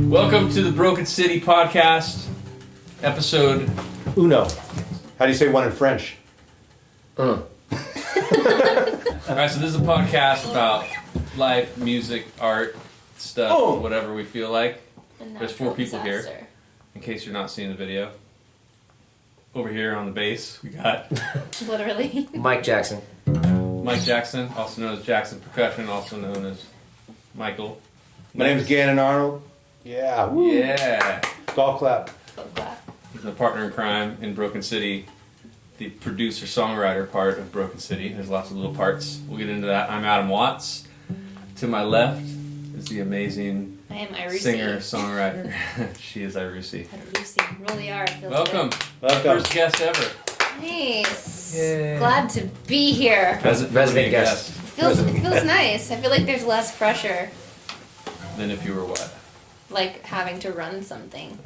Welcome to the Broken City Podcast, episode Uno. How do you say one in French? Alright, so this is a podcast about life, music, art, stuff, whatever we feel like. There's 4 people here, in case you're not seeing the video. Over here on the bass, we got... Literally. Mike Jackson. Mike Jackson, also known as Jackson Percussion, also known as Michael. My name is Gannin, Arnold. Yeah. Woo. Yeah. Golf clap. He's my partner in crime in Broken City, the producer-songwriter part of Broken City. There's lots of little parts. We'll get into that. I'm Adam Watts. To my left is the amazing I am iRussi. singer-songwriter. She is iRussi. iRussi. Really are. Feels Welcome. good. Welcome. First guest ever. Nice. Yay. Glad to be here. Resident guest. It feels nice. I feel like there's less pressure, Then if you were what? like having to run something.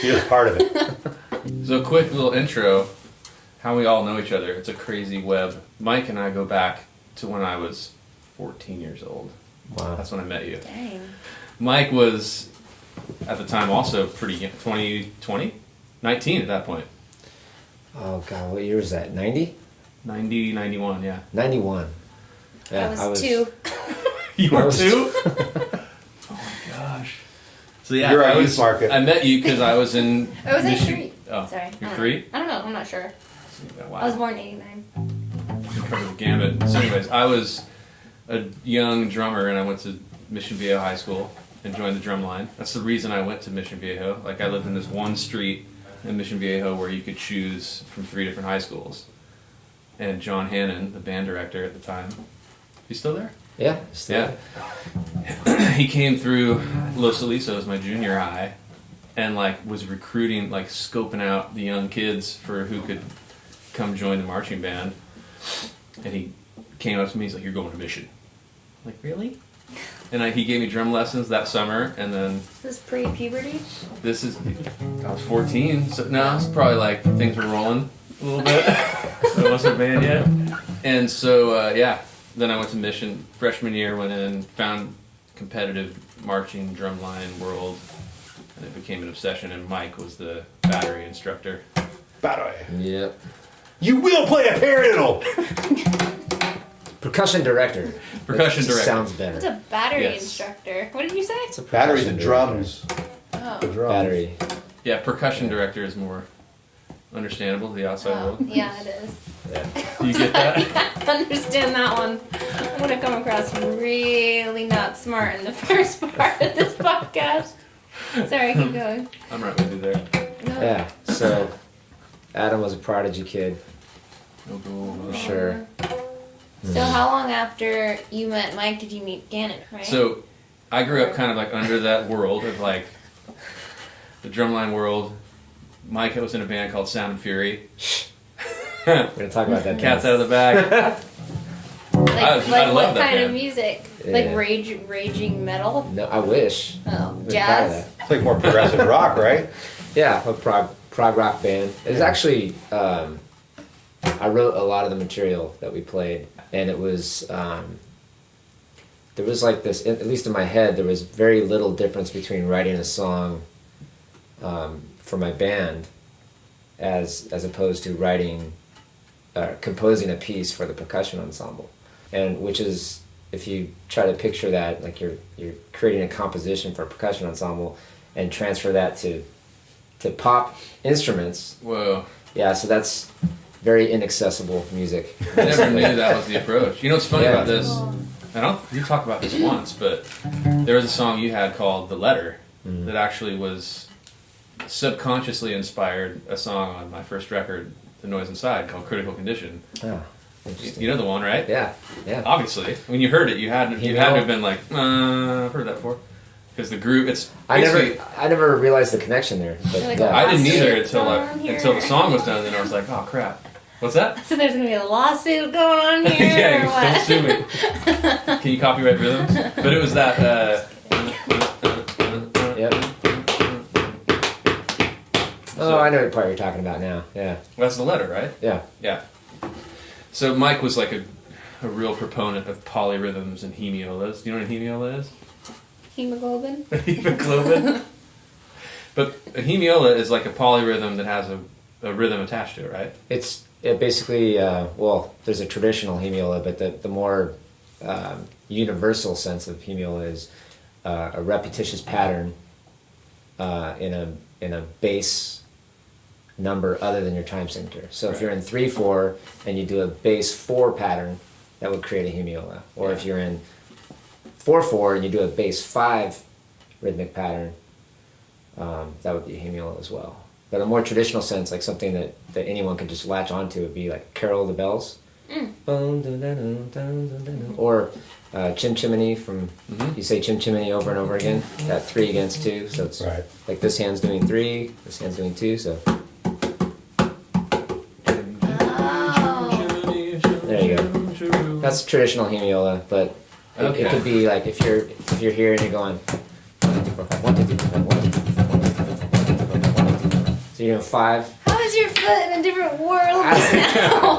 He was part of it. So quick little intro, how we all know each other. It's a crazy web. Mike and I go back to when I was 14 years old. Wow. That's when I met you. Dang. Mike was, at the time, also pretty young, 20, 19 at that point. Oh god, what year was that? 90? 90, 91, yeah. 91. Yeah, I was 2. You were was 2? Oh my gosh. So yeah, You're our youth market. I met you because I was in... I was at Michigan. 3. Oh, Sorry. you're 3? I don't know. I'm not sure. Wow. I was born in 89. You covered the gamut. So anyways, I was a young drummer and I went to Mission Viejo High School and joined the drumline. That's the reason I went to Mission Viejo. Like I lived in this one street in Mission Viejo where you could choose from 3 different high schools. And John Hannon, the band director at the time, he's still there? Yeah, still. Yeah. He came through Los Alisos, my junior high, and like was recruiting, like scoping out the young kids for who could come join the marching band. And he came up to me, he's like, "You're going to Mission." I'm like, really? And he gave me drum lessons that summer, and then This is pre-puberty. this is, I was 14, so no, it's probably like things were rolling a little bit. So I wasn't band yet. And so, yeah, then I went to Mission. Freshman year, went in, found competitive marching drumline world, and it became an obsession, and Mike was the battery instructor. Battery. Yep. You will play a paradiddle! Percussion director. Percussion It just director. sounds better. What's a battery Yes. instructor? What did you say? It's a Batteries percussion and director. drums. The Oh. drums. Battery. Yeah, percussion director is more understandable to the outside Oh, world. yeah, it is. Yeah. Do you get that? I understand that one. I'm gonna come across really not smart in the first part of this podcast. Sorry, keep going. I'm right with you there. No. Yeah. So Adam was a prodigy kid, for sure. So how long after you met Mike did you meet Gannin, right? So, I grew up kind of like under that world of like the drumline world. Mike was in a band called Sound and Fury. We're gonna talk about that. Cat's now. out of the bag. like, I like love what that kind of band. music? Yeah. Like raging metal? No, I wish. Oh, I'd be proud of jazz? that. It's like more progressive rock, right? Yeah, a prog rock band. It was actually I wrote a lot of the material that we played, and it was there was like this, at least in my head, there was very little difference between writing a song for my band as opposed to writing composing a piece for the percussion ensemble, and which is, if you try to picture that, like you're creating a composition for a percussion ensemble and transfer that to pop instruments. Whoa. Yeah, so that's very inaccessible music. I never knew that was the approach. You know what's funny Yeah. about this? You talked about this once, but there was a song you had called The Letter that actually was subconsciously inspired a song on my first record, The Noise Inside, called Critical Condition. Oh, interesting. You know the one, right? Yeah, yeah. Obviously. When you heard it, you had to have been like, I've heard that before. Because the groove, it's I basically... never realized the connection there. But Like, yeah. I didn't either Lawsuit until going on here. until the song was done, and I was like, oh crap. What's that? So there's gonna be a lawsuit going on here Yeah, or what? don't sue me. Can you copyright rhythms? But it was that, Yep. Oh, I know what part you're talking about now. Yeah, that's The Letter, right? yeah. Yeah. So Mike was like a real proponent of polyrhythms and hemiolas. Do you know what a hemiola is? Hemoglobin. Hemoglobin. But a hemiola is like a polyrhythm that has a rhythm attached to it, right? It basically, well, there's a traditional hemiola, but the more universal sense of hemiola is a repetitious pattern in a bass number other than your time signature. So if you're in 3/4 and you do a bass 4 pattern, that would create a hemiola. Or if you're in 4/4 and you do a bass 5 rhythmic pattern, that would be a hemiola as well. But a more traditional sense, like something that anyone could just latch onto, would be like Carol of the Bells. Or Chim Chimney from, you say Chim Chimney over and over again, that 3 against 2, so it's like this hand's doing 3, this hand's doing 2, so. There you go. That's traditional hemiola, but it could be like if you're here and you're going 1, 2, 3, 4, 5, 1, 2, 3, 4, 5, 1, 2, 3, 4, 5, 1, 2, 3, 4, 5, 1, 2, 3, 4, 5, 1, 2, 3, 4, 5. So you're doing 5. How is your foot in a different world now?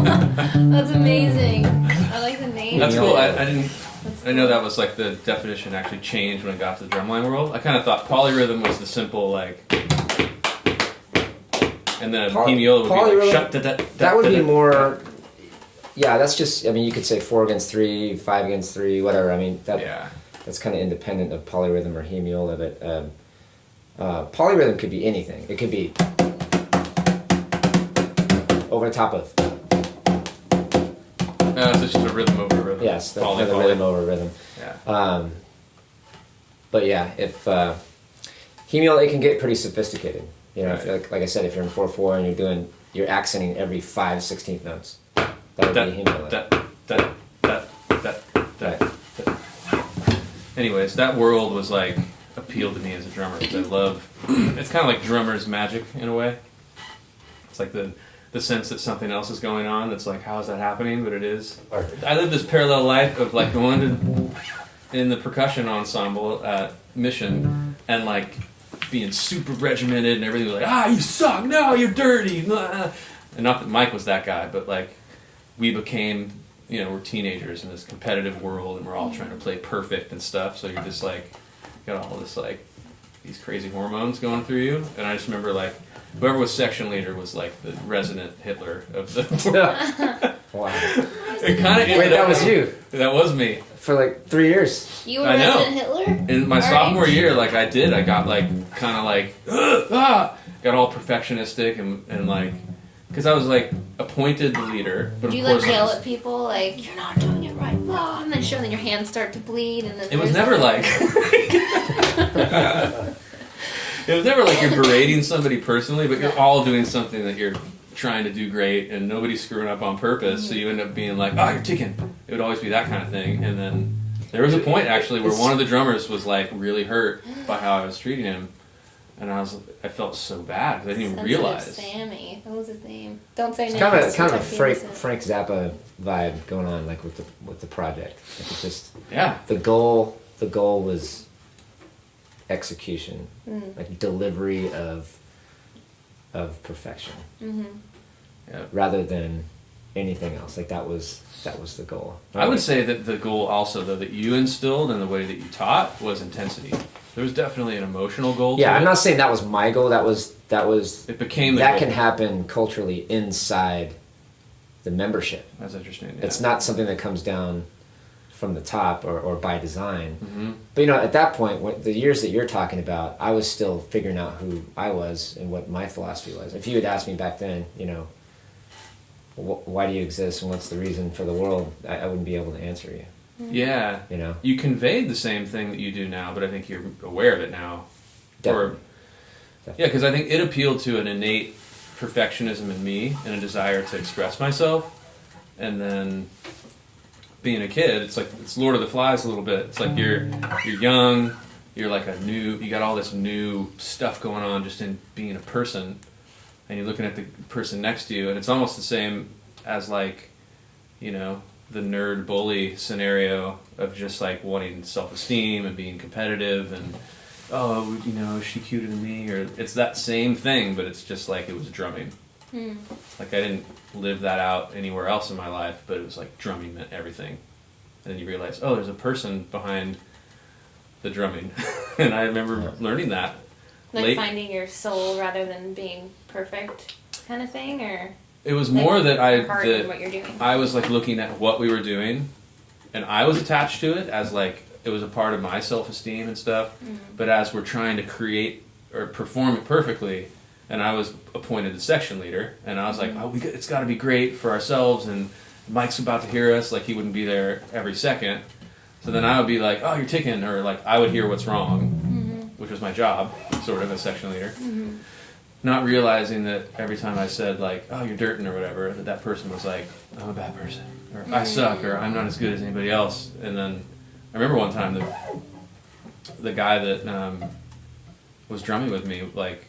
That's amazing. I like the name. That's cool. I know that was like the definition actually changed when it got to the drumline world. I kind of thought polyrhythm was the simple like, and then a hemiola would be like shut that would be more. Yeah, that's just. I mean, you could say 4 against 3, 5 against 3, whatever. I mean, that's kind of independent of polyrhythm or hemiola. But polyrhythm could be anything. It could be over the top of. No, it's just a rhythm over rhythm. Yes, the rhythm over rhythm. Yeah. But yeah, if hemiola, it can get pretty sophisticated. You know, if, like I said, if you're in 4/4 and you're accenting every 5/16 notes, that would be hemiola. Anyways, that world was like appealed to me as a drummer because I love. It's kind of like drummer's magic in a way. It's like the sense that something else is going on. That's like, how is that happening? But it is. I live this parallel life of like going in the percussion ensemble at Mission and like being super regimented and everything was like, you suck, no, you're dirty. And not that Mike was that guy, but like we became, we're teenagers in this competitive world and we're all trying to play perfect and stuff. So you're just like, got all this like, these crazy hormones going through you. And I just remember like, whoever was section leader was like the resident Hitler of the Wow. It kind of Wait, that was you? That was me. For like 3 years. You were resident Hitler? In my sophomore year, like I got like, kind of like, got all perfectionistic and like, because I was like appointed the leader. But Did you like yell at people like, you're not doing it right, and then then your hands start to bleed and then it was never like... It was never like you're berating somebody personally, but you're all doing something that you're trying to do great, and nobody's screwing up on purpose. So you end up being like, you're ticking. It would always be that kind of thing. And then there was a point actually where one of the drummers was like really hurt by how I was treating him, and I felt so bad because I didn't even realize. Sammy, what was his name? Don't say it's names. Kind of a Frank Zappa vibe going on, like with the project. Like it's just the goal was execution, like delivery of perfection, rather than anything else. Like that was the goal. I would say that the goal also, though, that you instilled and the way that you taught was intensity. There was definitely an emotional goal. Yeah, I'm not saying that was my goal. That was. It became the that goal. Can happen culturally inside the membership. That's interesting. Yeah. It's not something that comes down from the top or by design. Mm-hmm. But at that point, the years that you're talking about, I was still figuring out who I was and what my philosophy was. If you had asked me back then, why do you exist and what's the reason for the world, I wouldn't be able to answer you. Yeah. You conveyed the same thing that you do now, but I think you're aware of it now. Definitely. Yeah, because I think it appealed to an innate perfectionism in me and a desire to express myself. And then being a kid, it's like it's Lord of the Flies a little bit. It's like you're young, you're like you got all this new stuff going on just in being a person, and you're looking at the person next to you, and it's almost the same as like, the nerd bully scenario of just like wanting self-esteem and being competitive and is she cuter than me, or it's that same thing, but it's just like it was drumming. Like I didn't live that out anywhere else in my life, but it was like drumming meant everything. And then you realize, there's a person behind the drumming. And I remember learning that. Like late. finding your soul rather than being perfect kind of thing, or It was more that heart in what you're doing. I was like looking at what we were doing, and I was attached to it as like it was a part of my self-esteem and stuff. Mm-hmm. But as we're trying to create or perform it perfectly, and I was appointed the section leader, and I was like, oh, it's got to be great for ourselves, and Mike's about to hear us. Like he wouldn't be there every second, so then I would be like, oh, you're ticking, or like I would hear what's wrong, which was my job, sort of as section leader. Not realizing that every time I said like, oh, you're dirtin' or whatever, that person was like, I'm a bad person, or I suck, or I'm not as good as anybody else. And then I remember one time the guy that was drumming with me, like,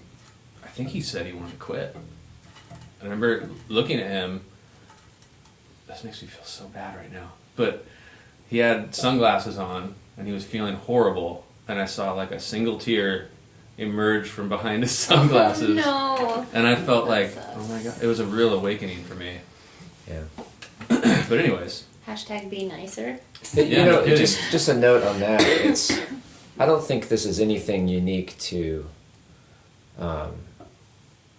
I think he said he wanted to quit. I remember looking at him. This makes me feel so bad right now. But he had sunglasses on, and he was feeling horrible. And I saw like a single tear emerge from behind his sunglasses. No. And I felt That like, sucks. oh my god, it was a real awakening for me. Yeah. But anyways, Hashtag be nicer. You Yeah, know, no kidding. just a note on that. I don't think this is anything unique to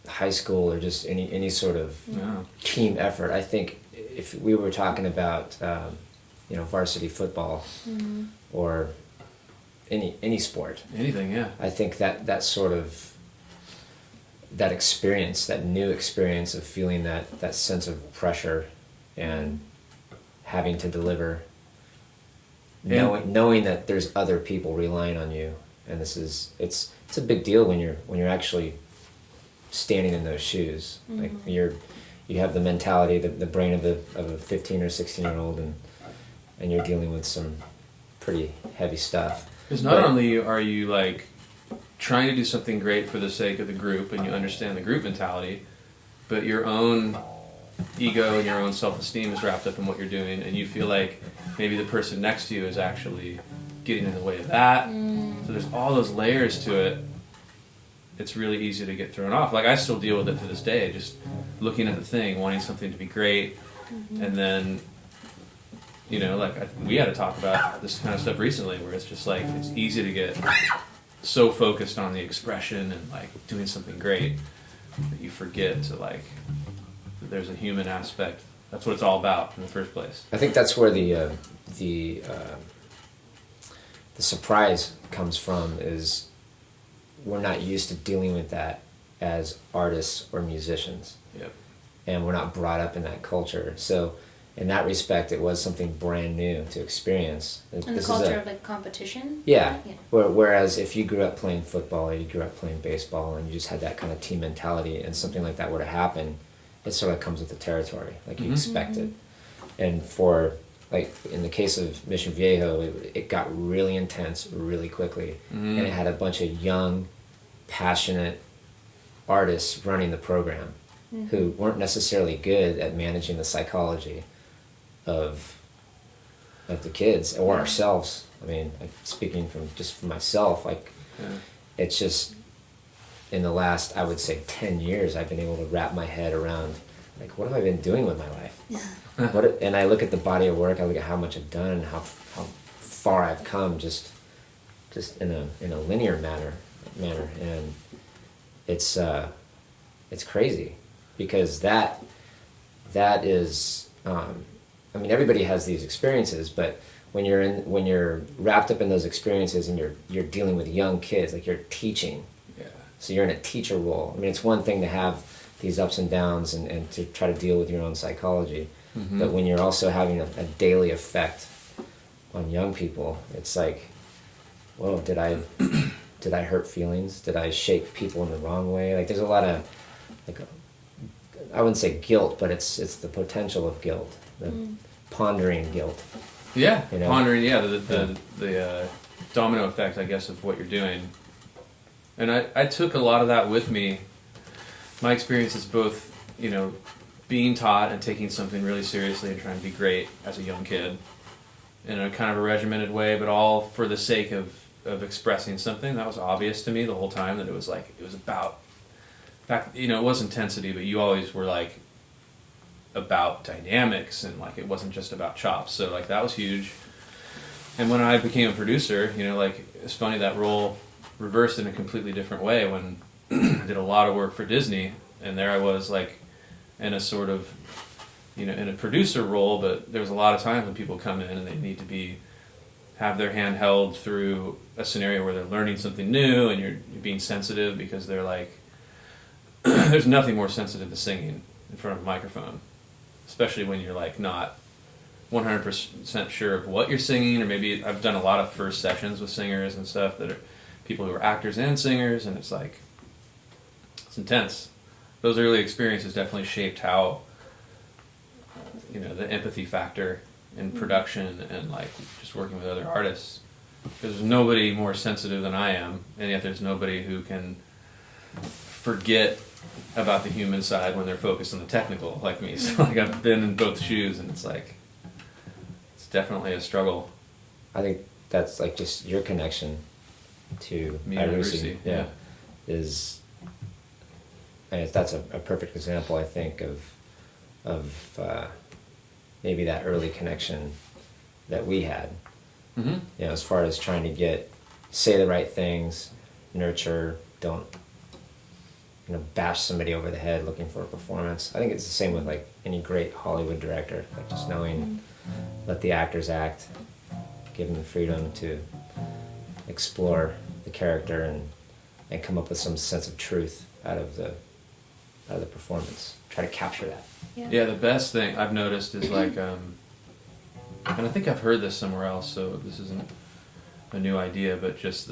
high school or just any sort of no. team effort. I think if we were talking about varsity football or any sport, Anything, yeah. I think that sort of that experience, that new experience of feeling that sense of pressure and having to deliver, knowing that there's other people relying on you, and it's a big deal when you're actually standing in those shoes. Like you have the mentality, the brain of a 15 or 16-year-old, and you're dealing with some pretty heavy stuff. Because not only are you like trying to do something great for the sake of the group, and you understand the group mentality, but your own ego and your own self-esteem is wrapped up in what you're doing, and you feel like maybe the person next to you is actually getting in the way of that. So there's all those layers to it. It's really easy to get thrown off. Like I still deal with it to this day, just looking at the thing, wanting something to be great, and then we had to talk about this kind of stuff recently, where it's just like it's easy to get so focused on the expression and like doing something great that you forget to like that there's a human aspect. That's what it's all about in the first place. I think that's where the surprise comes from, is we're not used to dealing with that as artists or musicians. Yep. And we're not brought up in that culture. So in that respect, it was something brand new to experience. And the culture of like competition? Yeah. Whereas if you grew up playing football or you grew up playing baseball and you just had that kind of team mentality, and something like that were to happen, it sort of comes with the territory. Like you expect it. And for, like in the case of Mission Viejo, it got really intense really quickly. And it had a bunch of young, passionate artists running the program who weren't necessarily good at managing the psychology of the kids or ourselves. I mean, like, speaking from myself, like it's just in the last, I would say, 10 years, I've been able to wrap my head around, like, what have I been doing with my life? And I look at the body of work, I look at how much I've done and how far I've come, just in a linear manner, and it's crazy, because that is. I mean, everybody has these experiences, but when you're wrapped up in those experiences and you're dealing with young kids, like you're teaching, so you're in a teacher role. I mean, it's one thing to have these ups and downs and to try to deal with your own psychology, but when you're also having a daily effect on young people, it's like, whoa, did I hurt feelings? Did I shake people in the wrong way? Like, there's a lot of, like, I wouldn't say guilt, but it's the potential of guilt, the pondering guilt. Yeah, You know? pondering. Yeah, the domino effect, I guess, of what you're doing. And I took a lot of that with me. My experience is both, being taught and taking something really seriously and trying to be great as a young kid in a kind of a regimented way, but all for the sake of expressing something. That was obvious to me the whole time, that it was about, it was intensity, but you always were like about dynamics, and like it wasn't just about chops. So like that was huge. And when I became a producer, like, it's funny that role reversed in a completely different way when I did a lot of work for Disney, and there I was, like, in a sort of, in a producer role, but there was a lot of times when people come in and they need to have their hand held through a scenario where they're learning something new, and you're being sensitive because they're like, there's nothing more sensitive to singing in front of a microphone, especially when you're like not 100% sure of what you're singing, or maybe I've done a lot of first sessions with singers and stuff that are people who are actors and singers, and it's like, it's intense. Those early experiences definitely shaped how, the empathy factor in production and like just working with other artists. Because there's nobody more sensitive than I am, and yet there's nobody who can forget about the human side when they're focused on the technical like me. So like I've been in both shoes, and it's like, it's definitely a struggle. I think that's like just your connection to Me and iRussi, yeah. That's a perfect example, I think, of maybe that early connection that we had. Mm-hmm. As far as trying to say the right things, nurture, don't bash somebody over the head looking for a performance. I think it's the same with like any great Hollywood director, like just knowing, let the actors act, give them the freedom to explore the character and come up with some sense of truth out of the performance. Try to capture that. Yeah, the best thing I've noticed is like, and I think I've heard this somewhere else, so this isn't a new idea, but just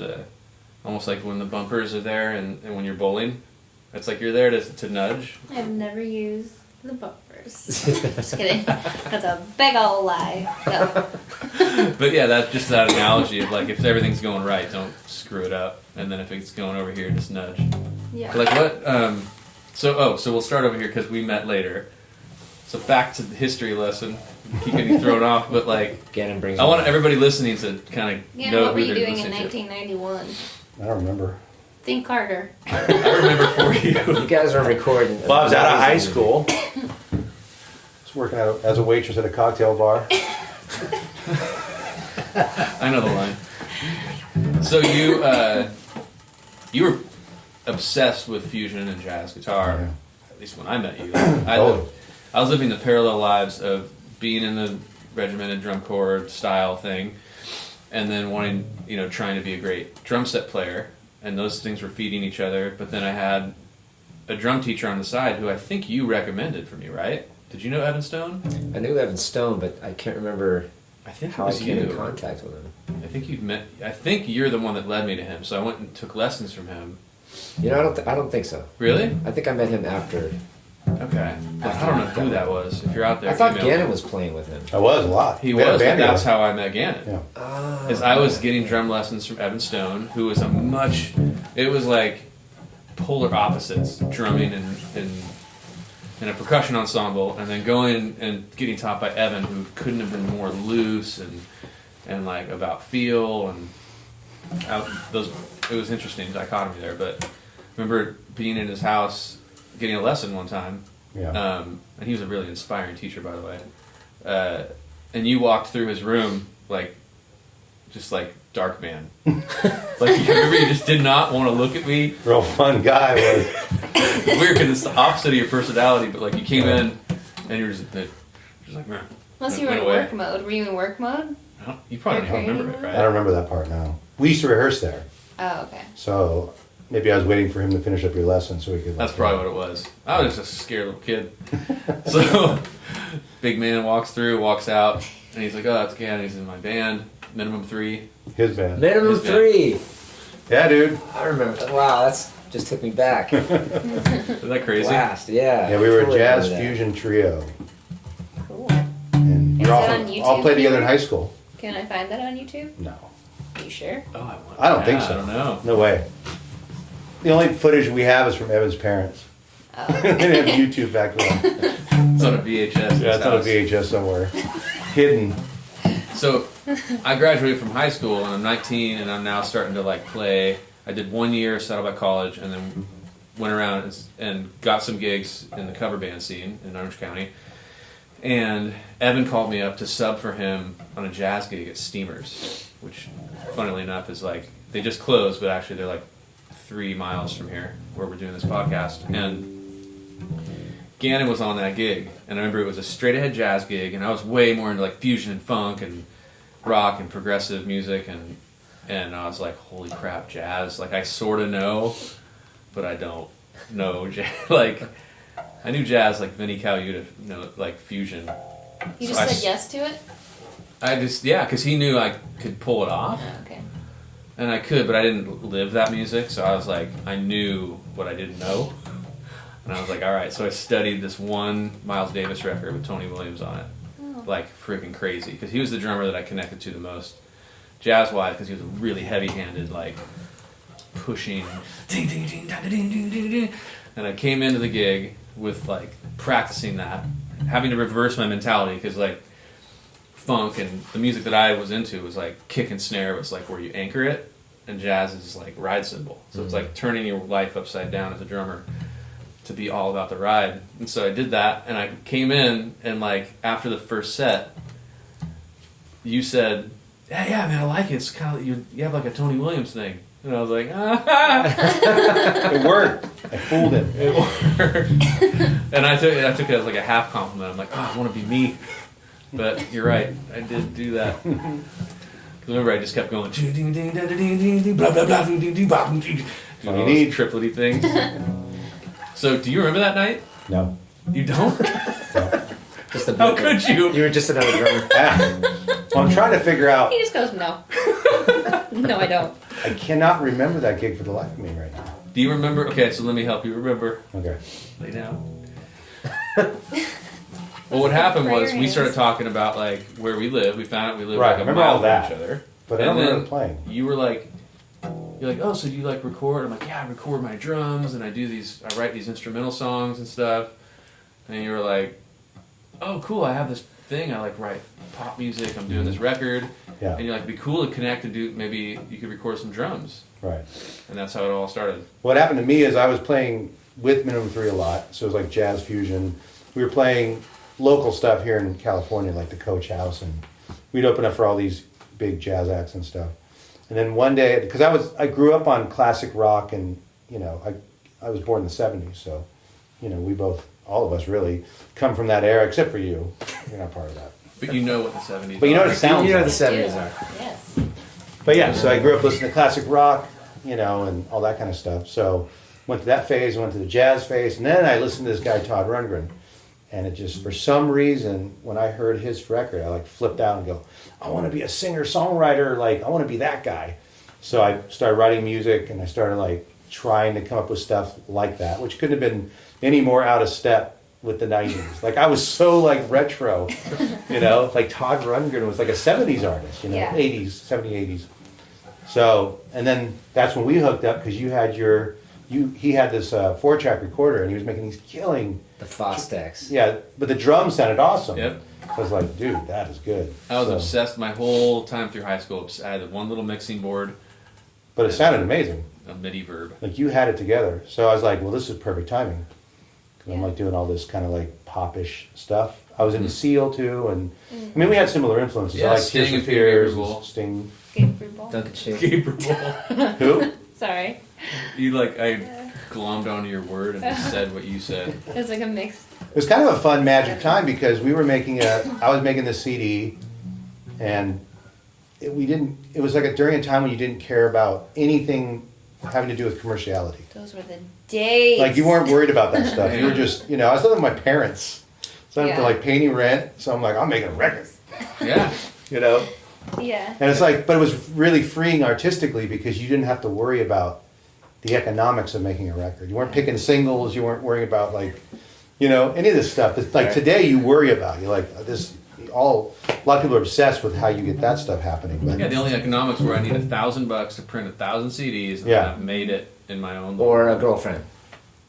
almost like when the bumpers are there and when you're bowling, it's like you're there to nudge. I've never used the bumpers. Just kidding. That's a big old lie. No. But yeah, that's just that analogy of like, if everything's going right, don't screw it up, and then if it's going over here, just nudge. Yeah. Like what? So we'll start over here because we met later. So back to the history lesson. Keep getting thrown off, but like, Gannin brings. I want everybody listening to kind of know what were who you they're doing in listening to. 1991? I don't remember. Think harder. I remember for you. You guys are recording. Well, I was out of high school. I was working as a waitress at a cocktail bar. I know the line. So you were obsessed with fusion and jazz guitar, Yeah. at least when I met you. I was living the parallel lives of being in the regimented drum corps style thing, and then wanting, trying to be a great drum set player, and those things were feeding each other. But then I had a drum teacher on the side who I think you recommended for me, right? Did you know Evan Stone? I knew Evan Stone, but I can't remember I think how it I was came in you. contact with him. I think you're the one that led me to him. So I went and took lessons from him. I don't think so. Really? I think I met him after. Okay. I don't know who that was. If you're out there, I thought email Gannin me. was playing with him. I was a lot. He We had a was, but band that's together. how I met Gannin. Yeah. Is I was getting drum lessons from Evan Stone, who was it was like polar opposites, drumming in a percussion ensemble, and then going and getting taught by Evan, who couldn't have been more loose and like about feel and it was interesting dichotomy there. But I remember being in his house getting a lesson one time. Yeah. And he was a really inspiring teacher, by the way. And you walked through his room just like dark man. Like you remember, you just did not want to look at me. Real fun guy was. It's weird because it's the opposite of your personality, but like you came in and you were just like, man. Unless you were in work mode. Were you in work mode? You probably don't remember it, I right? don't remember that part now. We used to rehearse there, Oh, okay. so maybe I was waiting for him to finish up your lesson so we could. That's probably what it was. I was just a scared little kid. So, big man walks out, and he's like, "Oh, that's Gannin. He's in my band. Minimum 3." His band. Minimum His band. 3. Yeah, dude. I remember. Wow, that's just took me back. Isn't that crazy? Blast, yeah. Yeah, we were a Totally jazz remember that. fusion trio, Cool. and we Is it all on YouTube all played together in anywhere? high school. Can I find that on YouTube? No, Are you sure? Oh, I don't think so. I don't know. No way. The only footage we have is from Evan's parents. Oh. They didn't have YouTube back then. It's on a VHS. Yeah, it's on a VHS somewhere, hidden. So, I graduated from high school, and I'm 19, and I'm now starting to like play. I did 1 year of Saddleback College, and then went around and got some gigs in the cover band scene in Orange County. And Evan called me up to sub for him on a jazz gig at Steamers, which, funnily enough, is like, they just closed, but actually they're like 3 miles from here where we're doing this podcast. And Gannin was on that gig, and I remember it was a straight ahead jazz gig, and I was way more into like fusion and funk and rock and progressive music, and I was like, holy crap, jazz! Like I sort of know, but I don't know jazz. Like I knew jazz like Vinnie Colaiuta, like fusion. You So just said yes to it? because he knew I could pull it off, Oh, okay. and I could, but I didn't live that music, so I was like, I knew what I didn't know. And I was like, all right. So I studied this one Miles Davis record with Tony Williams on it, like freaking crazy, because he was the drummer that I connected to the most, jazz-wise, because he was a really heavy-handed, like pushing, ding, ding, ding, ding, ding, ding, ding, ding. And I came into the gig with like practicing that, having to reverse my mentality, because like funk and the music that I was into was like kick and snare was like where you anchor it, and jazz is like ride cymbal. So it's like turning your life upside down as a drummer, to be all about the ride. And so I did that, and I came in, and like after the first set, you said, yeah man, I like it. It's kind of, you have like a Tony Williams thing. And I was like, It worked. I fooled him. It worked. And I took it as like a half compliment. I'm like, I want to be me. But you're right, I did do that. Because remember, I just kept going, ding, ding, ding, ding, ding, ding, ding, blah, blah, blah, ding, ding, ding, blah, ding, ding, doing all those triplety things. So, do you remember that night? No. You don't? No. How could you? You were just another drummer. Well, I'm trying to figure out. He just goes, no. No, I don't. I cannot remember that gig for the life of me right now. Do you remember? Okay, so let me help you remember. Okay. Lay down. Well, what happened was we started talking about like where we live. We found out we live Right, like a remember mile all from that. each other. But I don't remember playing. You were like, you're like, oh, so you like record? I'm like, yeah, I record my drums and I write these instrumental songs and stuff. And you were like, oh, cool, I have this thing. I like write pop music. I'm doing this record. Yeah. And you're like, it'd be cool to connect and do, maybe you could record some drums. Right. And that's how it all started. What happened to me is I was playing with Minimum 3 a lot, so it was like jazz fusion. We were playing local stuff here in California, like the Coach House, and we'd open up for all these big jazz acts and stuff. And then one day, because I grew up on classic rock, and I was born in the '70s, so we both, all of us really, come from that era, except for you. You're not part of that. But you know what the 70s But you know are. what it sounds You know like. the 70s are. Yes. But yeah, so I grew up listening to classic rock, and all that kind of stuff. So went to that phase, went to the jazz phase, and then I listened to this guy, Todd Rundgren. And it just, for some reason, when I heard his record, I like flipped out and go, I want to be a singer-songwriter, like I want to be that guy. So I started writing music, and I started like trying to come up with stuff like that, which couldn't have been any more out of step with the 90s. Like I was so like retro, like Todd Rundgren was like a 70s artist, Yeah. 80s, 70s, 80s. So, and then that's when we hooked up, because he had this 4-track recorder, and he was making these killing. The Fostex. Yeah, but the drums sounded awesome. Yep. So I was like, dude, that is good. I was So- obsessed my whole time through high school. I had one little mixing board, But it sounded amazing. a MIDI verb. Like you had it together. So I was like, well, this is perfect timing. Because I'm like doing all this kind of like popish stuff. I was into Seal too, and I mean, we had similar influences. Yeah, I like Sting Tears and for Fears, Gabriel. and Sting. Gabriel Ball. Duncan Shake. Gabriel. Who? Sorry. You I glommed onto your word and just said what you said. It's like a mix. It was kind of a fun magic time, because I was making this CD, and it was like during a time when you didn't care about anything having to do with commerciality. Those were the days. Like you weren't worried about that stuff. You were just, I was living with my parents. So I'm Yeah. like paying rent. So I'm like, I'm making a record, Yeah. Yeah. And it's like, but it was really freeing artistically, because you didn't have to worry about the economics of making a record. You weren't picking singles. You weren't worrying about any of this stuff. It's like today you worry about. You're like this. A lot of people are obsessed with how you get that stuff happening. But Yeah, the only economics were I need $1,000 to print 1,000 CDs, and Yeah. I've made it in my own. Or a girlfriend.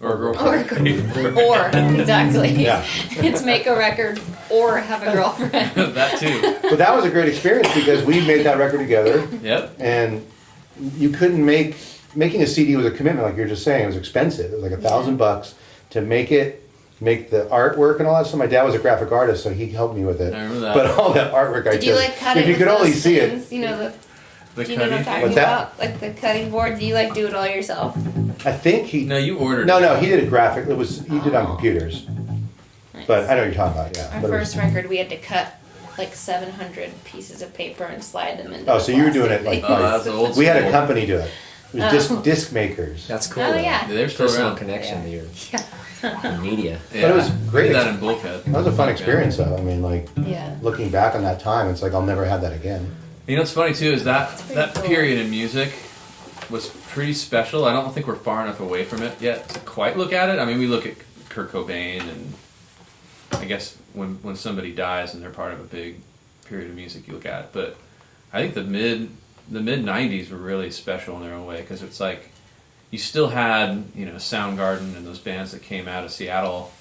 Or a girlfriend. Or exactly. Yeah. It's make a record or have a girlfriend. That too. but that was a great experience, because we made that record together. Yep. And you couldn't making a CD was a commitment, like you were just saying. It was expensive. It was like $1,000 to make it, make the artwork and all that stuff. My dad was a graphic artist, so he helped me with it. I remember that. But all that artwork I Did you like cut it if you with could only those see things? it. You know The do you know what I'm cutting? talking What's that? about? Like the cutting board. Do you like do it all yourself? I think he. No, you ordered. No, it. no, he did a graphic. He did on computers. Nice. But I know what you're talking about. Yeah. Our But it was- first record, we had to cut like 700 pieces of paper and slide them into. Oh, the so you were doing plastic it like- things. Oh, that's old. we had a school. company do it. It was Oh. disc makers. That's cool. Oh, though. yeah. They're still Personal around. connection to your Yeah. media. Yeah. But it was great. I did that in Bulkhead. That was a fun experience, though. I mean, like Yeah. looking back on that time, it's like I'll never have that again. You know what's funny too is that It's pretty that cool. period in music was pretty special. I don't think we're far enough away from it yet to quite look at it. I mean, we look at Kurt Cobain, and I guess when somebody dies and they're part of a big period of music, you look at it. But I think the mid '90s were really special in their own way because it's like you still had Soundgarden and those bands that came out of Seattle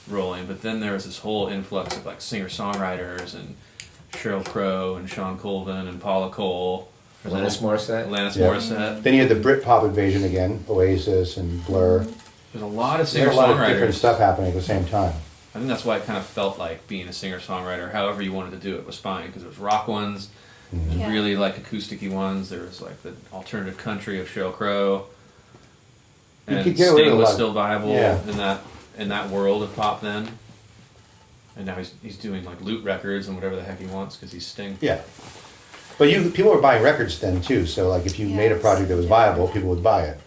rolling, but then there was this whole influx of like singer-songwriters and Sheryl Crow and Sean Colvin and Paula Cole, Alanis Morissette. Alanis Yeah. Morissette. Then you had the Britpop invasion again, Oasis and Blur. There's a lot of There's a lot of different singer-songwriters. stuff happening at the same time. I think that's why it kind of felt like being a singer-songwriter, however you wanted to do it, was fine because there was rock ones, Yeah. really like acoustic-y ones. There was like the alternative country of Sheryl Crow, You and could get away with Sting a was lot. still viable Yeah. in that world of pop then. And now he's doing like loot records and whatever the heck he wants because he's Sting. Yeah. But people were buying records then too, so like if you made a Yes. project that was viable, people would buy it.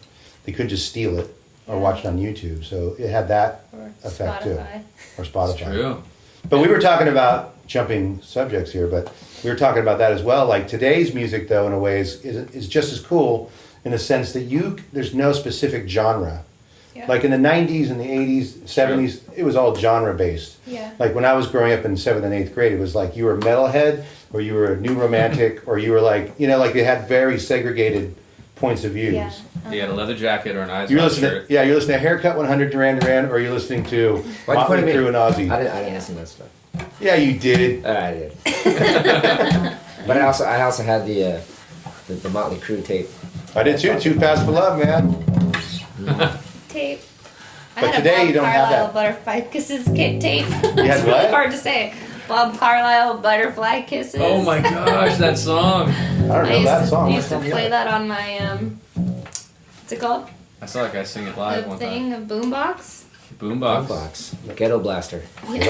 They couldn't just steal it or watch it on YouTube, so it had that Or effect too. Spotify. Or Spotify. True. But we were talking about jumping subjects here, but we were talking about that as well. Like today's music, though, in a way, is just as cool in the sense that there's no specific genre. Yeah. Like in the '90s and the '80s, '70s, it was all genre based. Yeah. Like when I was growing up in 7th and 8th grade, it was like you were a metalhead, or you were a new romantic, or you were like like they had very segregated points of views. Yeah. He had a leather jacket or an eyes You're wide listening, shirt. you're listening to Haircut 100 Duran Duran, or you're listening to Why'd you point Motley at me? Crue and Ozzy. I didn't listen to that stuff. Yeah, you did. I did. But I also had the Motley Crue tape. I did too. Too Fast for Love, man. Tape. I But had a today Bob you don't have Carlisle that. Butterfly Kisses tape. You had It's really what? hard to say. Bob Carlisle Butterfly Kisses. Oh my gosh, that song! I don't I know used that to, song. used to play that on my what's it called? I saw a guy sing it live The one thing, a boombox. time. Boombox. Box. Ghetto Blaster. Wait,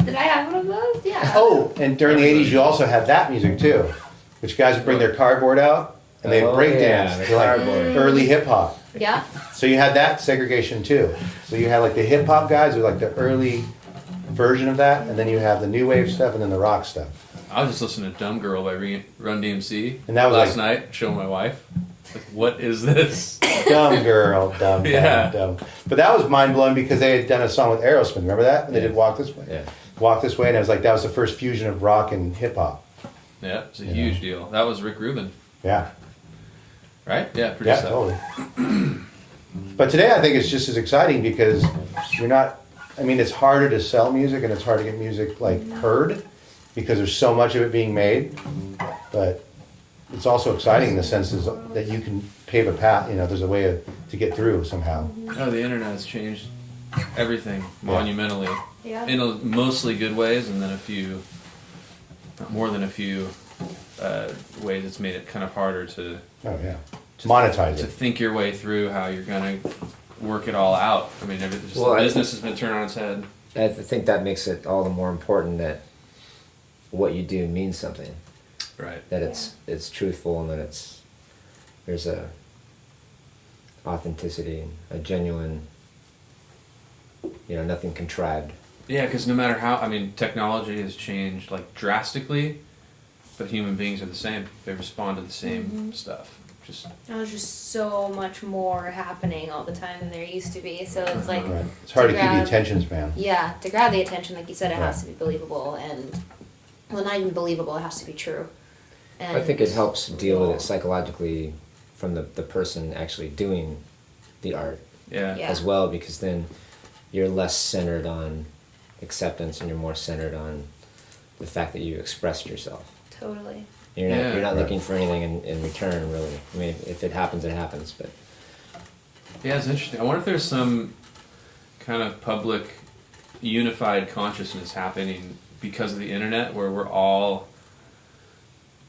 did I have one of those? Yeah. Oh, and during the 80s, you also had that music too, which guys would bring their cardboard out and they'd Oh, break yeah, dance the to like cardboard. early hip hop. Yeah. So you had that segregation too. So you had like the hip hop guys who were like the early version of that, and then you have the new wave stuff and then the rock stuff. I was just listening to "Dumb Girl" by Run DMC And that was last like- night, showing my wife. Like, what is this? Dumb girl, dumb, Yeah. dumb. But that was mind blowing because they had done a song with Aerosmith. Remember that? And they Yeah. did Walk This Way. Yeah. Walk This Way, and it was like that was the first fusion of rock and hip hop. Yeah, it's a Yeah. huge deal. That was Rick Rubin, Yeah. right? Yeah, Yeah, produced that. totally. But today I think it's just as exciting because you're not, I mean, it's harder to sell music and it's hard to get music like heard because there's so much of it being made. But it's also exciting in the sense is that you can pave a path, there's a way to get through somehow. Oh, the internet has changed everything monumentally Yeah. in mostly good ways, and then more than a few ways it's made it kind of harder to Oh, yeah. Monetize to it. think your way through how you're gonna work it all out. I mean, just Well, the I business has been turned on its head. I think that makes it all the more important that what you do means something. Right. That it's truthful and that there's a authenticity, a genuine, nothing contrived. Yeah, because no matter how, I mean, technology has changed like drastically, but human beings are the same. They respond to the same stuff. Just There's just so much more happening all the time than there used to be. So it's like, Right. It's hard to keep the grab- attention span. yeah, to grab the attention, like you said, it has Right. to be believable, and well, not even believable, it has to be true. And I think it helps deal with it psychologically from the person actually doing the art yeah. Yeah. as well, because then you're less centered on acceptance and you're more centered on the fact that you expressed yourself. Totally. You're not, Yeah. you're not Right. looking for anything in return, really. I mean, if it happens, it happens. But Yeah, it's interesting. I wonder if there's some kind of public unified consciousness happening because of the internet, where we're all.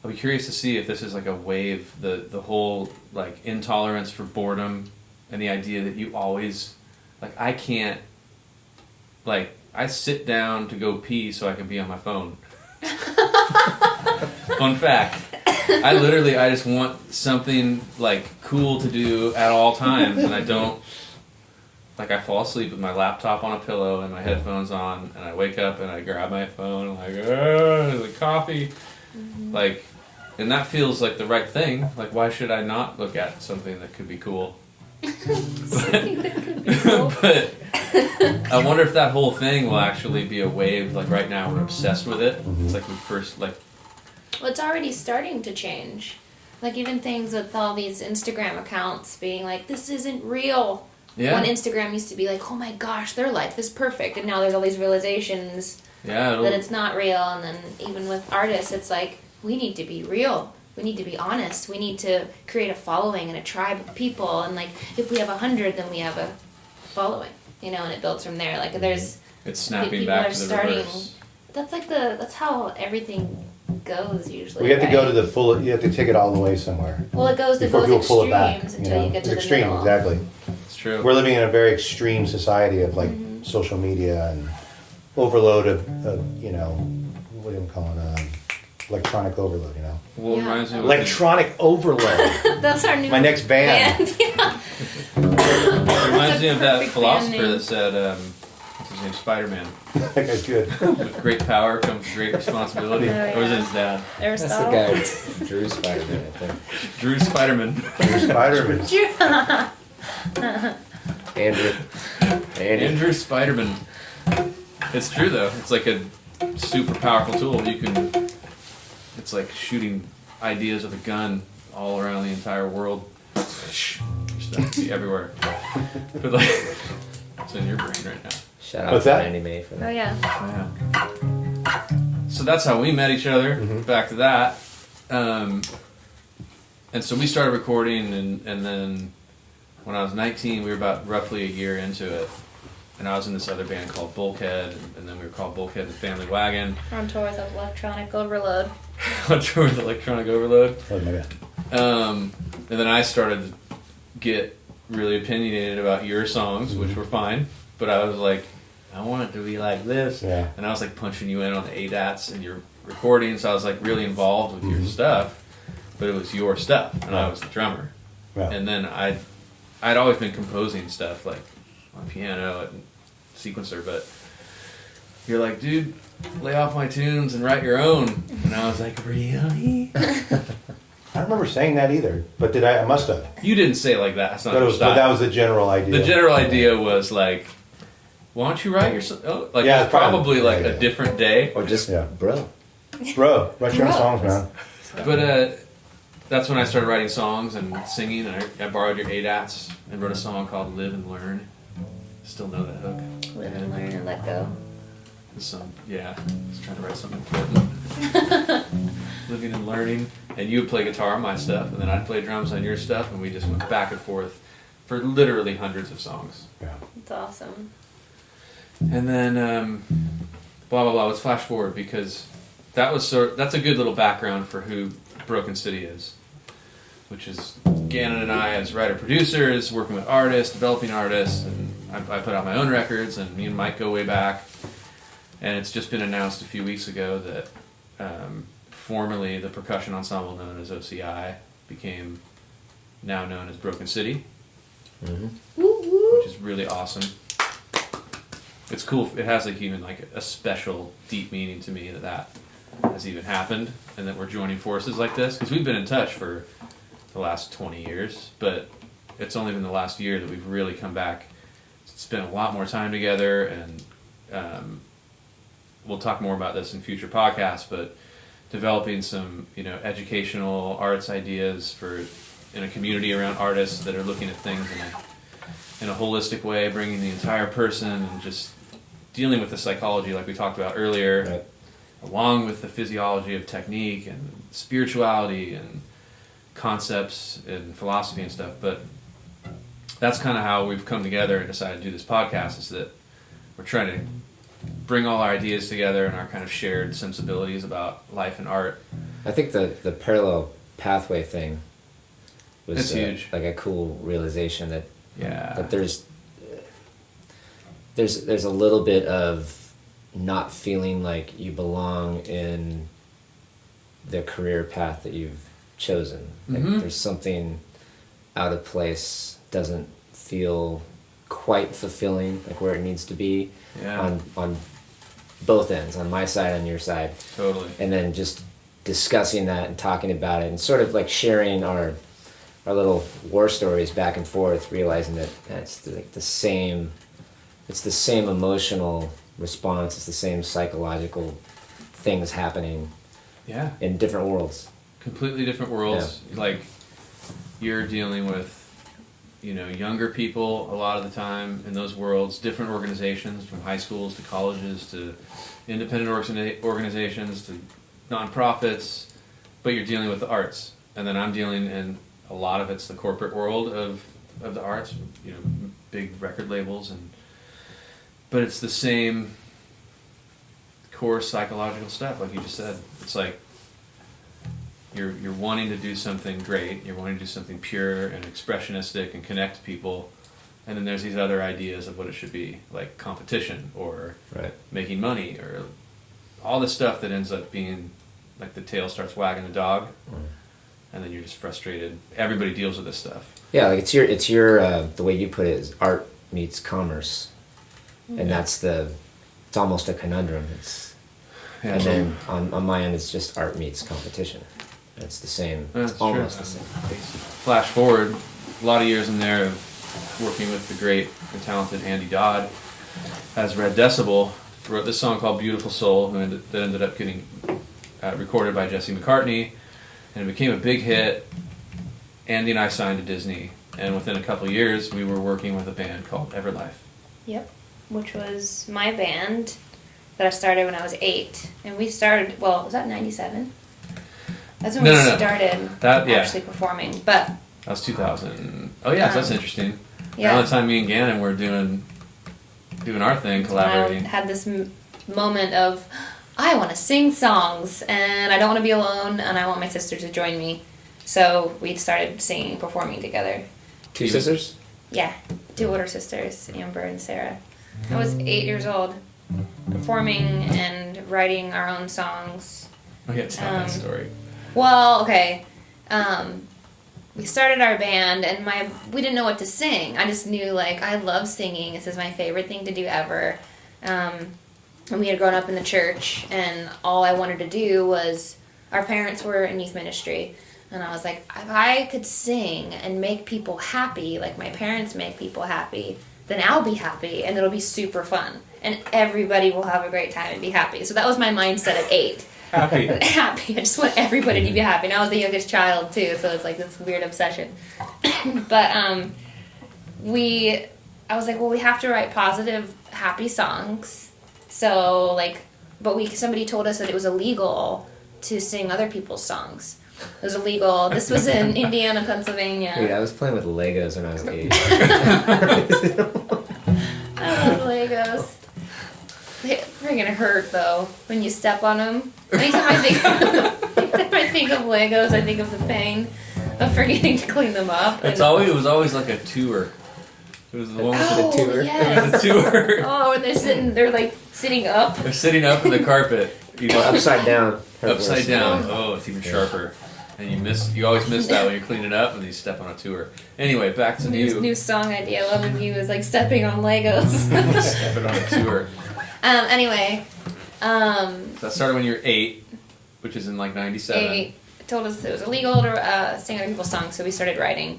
I'll be curious to see if this is like a wave, the whole like intolerance for boredom and the idea that you always, like, I can't, like, I sit down to go pee so I can be on my phone. Fun fact. I just want something like cool to do at all times, and I don't, like, I fall asleep with my laptop on a pillow and my headphones on, and I wake up and I grab my phone and I'm like, the coffee. Like, and that feels like the right thing. Like, why should I not look at something that could be cool? Something that could be cool. But I wonder if that whole thing will actually be a wave. Like, right now we're obsessed with it. It's like we first, like... Well, it's already starting to change. Like, even things with all these Instagram accounts being like, this isn't real. Yeah. When Instagram used to be like, oh my gosh, their life is perfect. And now there's all these realizations that it's not real. And then even with artists, it's like, we need to be real. We need to be honest. We need to create a following and a tribe of people. And like, if we have 100, then we have a following, you know, and it builds from there. Like, there's... It's snapping people back are to the starting, reverse. That's like that's how everything goes usually. We have to right? go to the full. You have to take it all the way somewhere Well, it goes to before both people pull it back. extremes until you get to It's the extreme, middle. exactly. It's true. We're living in a very extreme society of like social media and overload of you know, what do you call it? Electronic overload, you know. Well, it Yeah. reminds me of Electronic overload. That's our new My next band. Yeah. It reminds me of that perfect philosopher band that said, what's his name, Spider-Man. That guy's good. With great power comes great responsibility. Oh, Or was it yeah. his dad? That's the Aristotle. guy, Drew Spider-Man, I think. Drew Spider-Man. Spider-Man. Andrew. Andrew Spider-Man. It's true though. It's like a super powerful tool. You can. It's like shooting ideas with a gun all around the entire world. Your stuff can be everywhere. But like, it's in your brain right now. Shout out What's to that? Anime for Oh that. yeah. Yeah. So that's how we met each other. Back to that. And so we started recording, and then when I was 19, we were about roughly a year into it. And I was in this other band called Bulkhead, and then we were called Bulkhead and the Family Wagon. On tour with Electronic Overload. On tour with Electronic Overload. Oh my god. And then I started to get really opinionated about your songs, which were fine. But I was like, I want it to be like this. Yeah. And I was like punching you in on the ADATs and your recordings. So I was like really involved with your stuff. But it was your stuff, and I was the drummer. Yeah. And then I'd always been composing stuff like on piano and sequencer, but you're like, dude, lay off my tunes and write your own. And I was like, really? I don't remember saying that either, but did I? I must have. You didn't say it like that. That's not But, your but style. that was the general idea. The general idea was like, why don't you write your song? Oh, like, Yeah, it's probably like yeah. a different day. Or just, Yeah. bro. Bro, write your own songs, man. But that's when I started writing songs and singing, and I borrowed your ADATs and wrote a song called Live and Learn. Still know that hook. Live and learn and let go. Yeah, I was trying to write something important. Living and learning. And you would play guitar on my stuff, and then I'd play drums on your stuff, and we just went back and forth for literally hundreds of songs. Yeah. It's awesome. And then, blah, blah, blah. Let's flash forward, because that's a good little background for who Broken City is, which is Gannin and I as writer-producers, working with artists, developing artists, and I put out my own records, and me and Mike go way back. And it's just been announced a few weeks ago that formerly the percussion ensemble known as OCI became now known as Broken City, Woo woo. which is really awesome. It's cool. It has like even like a special deep meaning to me that has even happened, and that we're joining forces like this, because we've been in touch for the last 20 years, but it's only been the last year that we've really come back, spent a lot more time together, and we'll talk more about this in future podcasts, but developing some, educational arts ideas in a community around artists that are looking at things in a holistic way, bringing the entire person and just dealing with the psychology like we talked about earlier, Right. along with the physiology of technique and spirituality and concepts and philosophy and stuff. But that's kind of how we've come together and decided to do this podcast, is that we're trying to bring all our ideas together and our kind of shared sensibilities about life and art. I think the parallel pathway thing was huge. Like a cool realization that that there's a little bit of not feeling like you belong in the career path that you've chosen. Like there's something out of place, doesn't feel quite fulfilling, like where it needs to be on both ends, on my side, on your side. Totally. And then just discussing that and talking about it and sort of like sharing our little war stories back and forth, realizing that it's like the same emotional response, it's the same psychological things happening in different worlds. Completely different worlds. Like, you're dealing with, younger people a lot of the time in those worlds, different organizations, from high schools to colleges to independent organizations to nonprofits, but you're dealing with the arts. And then I'm dealing in a lot of it's the corporate world of the arts, big record labels, but it's the same core psychological stuff, like you just said. It's like you're wanting to do something great, you're wanting to do something pure and expressionistic and connect people, and then there's these other ideas of what it should be, like competition or making money or all this stuff that ends up being like the tail starts wagging the dog, and then you're just frustrated. Everybody deals with this stuff. Yeah, like it's your the way you put it is art meets commerce, and it's almost a conundrum. And then on my end, it's just art meets competition. It's the same. It's almost the same. Flash forward a lot of years in there of working with the great and talented Andy Dodd as Red Decibel. Wrote this song called Beautiful Soul, that ended up getting recorded by Jesse McCartney, and it became a big hit. Andy and I signed to Disney, and within a couple of years we were working with a band called Everlife. Yep, which was my band that I started when I was 8. And we started, was that 97? That's when we started actually performing. But that was 2000. Oh yeah, so that's interesting. Yeah. Around the time me and Gannin were doing our thing, collaborating. I had this moment of, I want to sing songs, and I don't want to be alone, and I want my sister to join me. So we started singing, performing together. 2 sisters? Yeah, 2 older sisters, Amber and Sarah. I was 8 years old, performing and writing our own songs. Oh yeah, tell that story. Well, okay. We started our band, and we didn't know what to sing. I just knew, like, I love singing. This is my favorite thing to do ever. And we had grown up in the church, and all I wanted to do was, our parents were in youth ministry, and I was like, if I could sing and make people happy, like my parents make people happy, then I'll be happy, and it'll be super fun. And everybody will have a great time and be happy. So that was my mindset at 8. Happy. Happy. I just want everybody to be happy. And I was the youngest child, too, so it's like this weird obsession. But I was like, well, we have to write positive, happy songs. So, like, somebody told us that it was illegal to sing other people's songs. It was illegal. This was in Indiana, Pennsylvania. Wait, I was playing with Legos when I was 8. I love Legos. They friggin' hurt, though, when you step on them. Anytime I think of Legos, I think of the pain of forgetting to clean them up. It was always like a tour. It was the one with the tour. Yes. It was a tour. Oh, and they're like sitting up. They're sitting up in the carpet. Upside down. Upside down. Oh, it's even sharper. And you always miss that when you're cleaning up and you step on a tour. Anyway, back to new song idea. Loving You is like stepping on Legos. Stepping on a tour. Anyway. So that started when you were 8, which is in like 97. 8 told us it was illegal to sing other people's songs, so we started writing.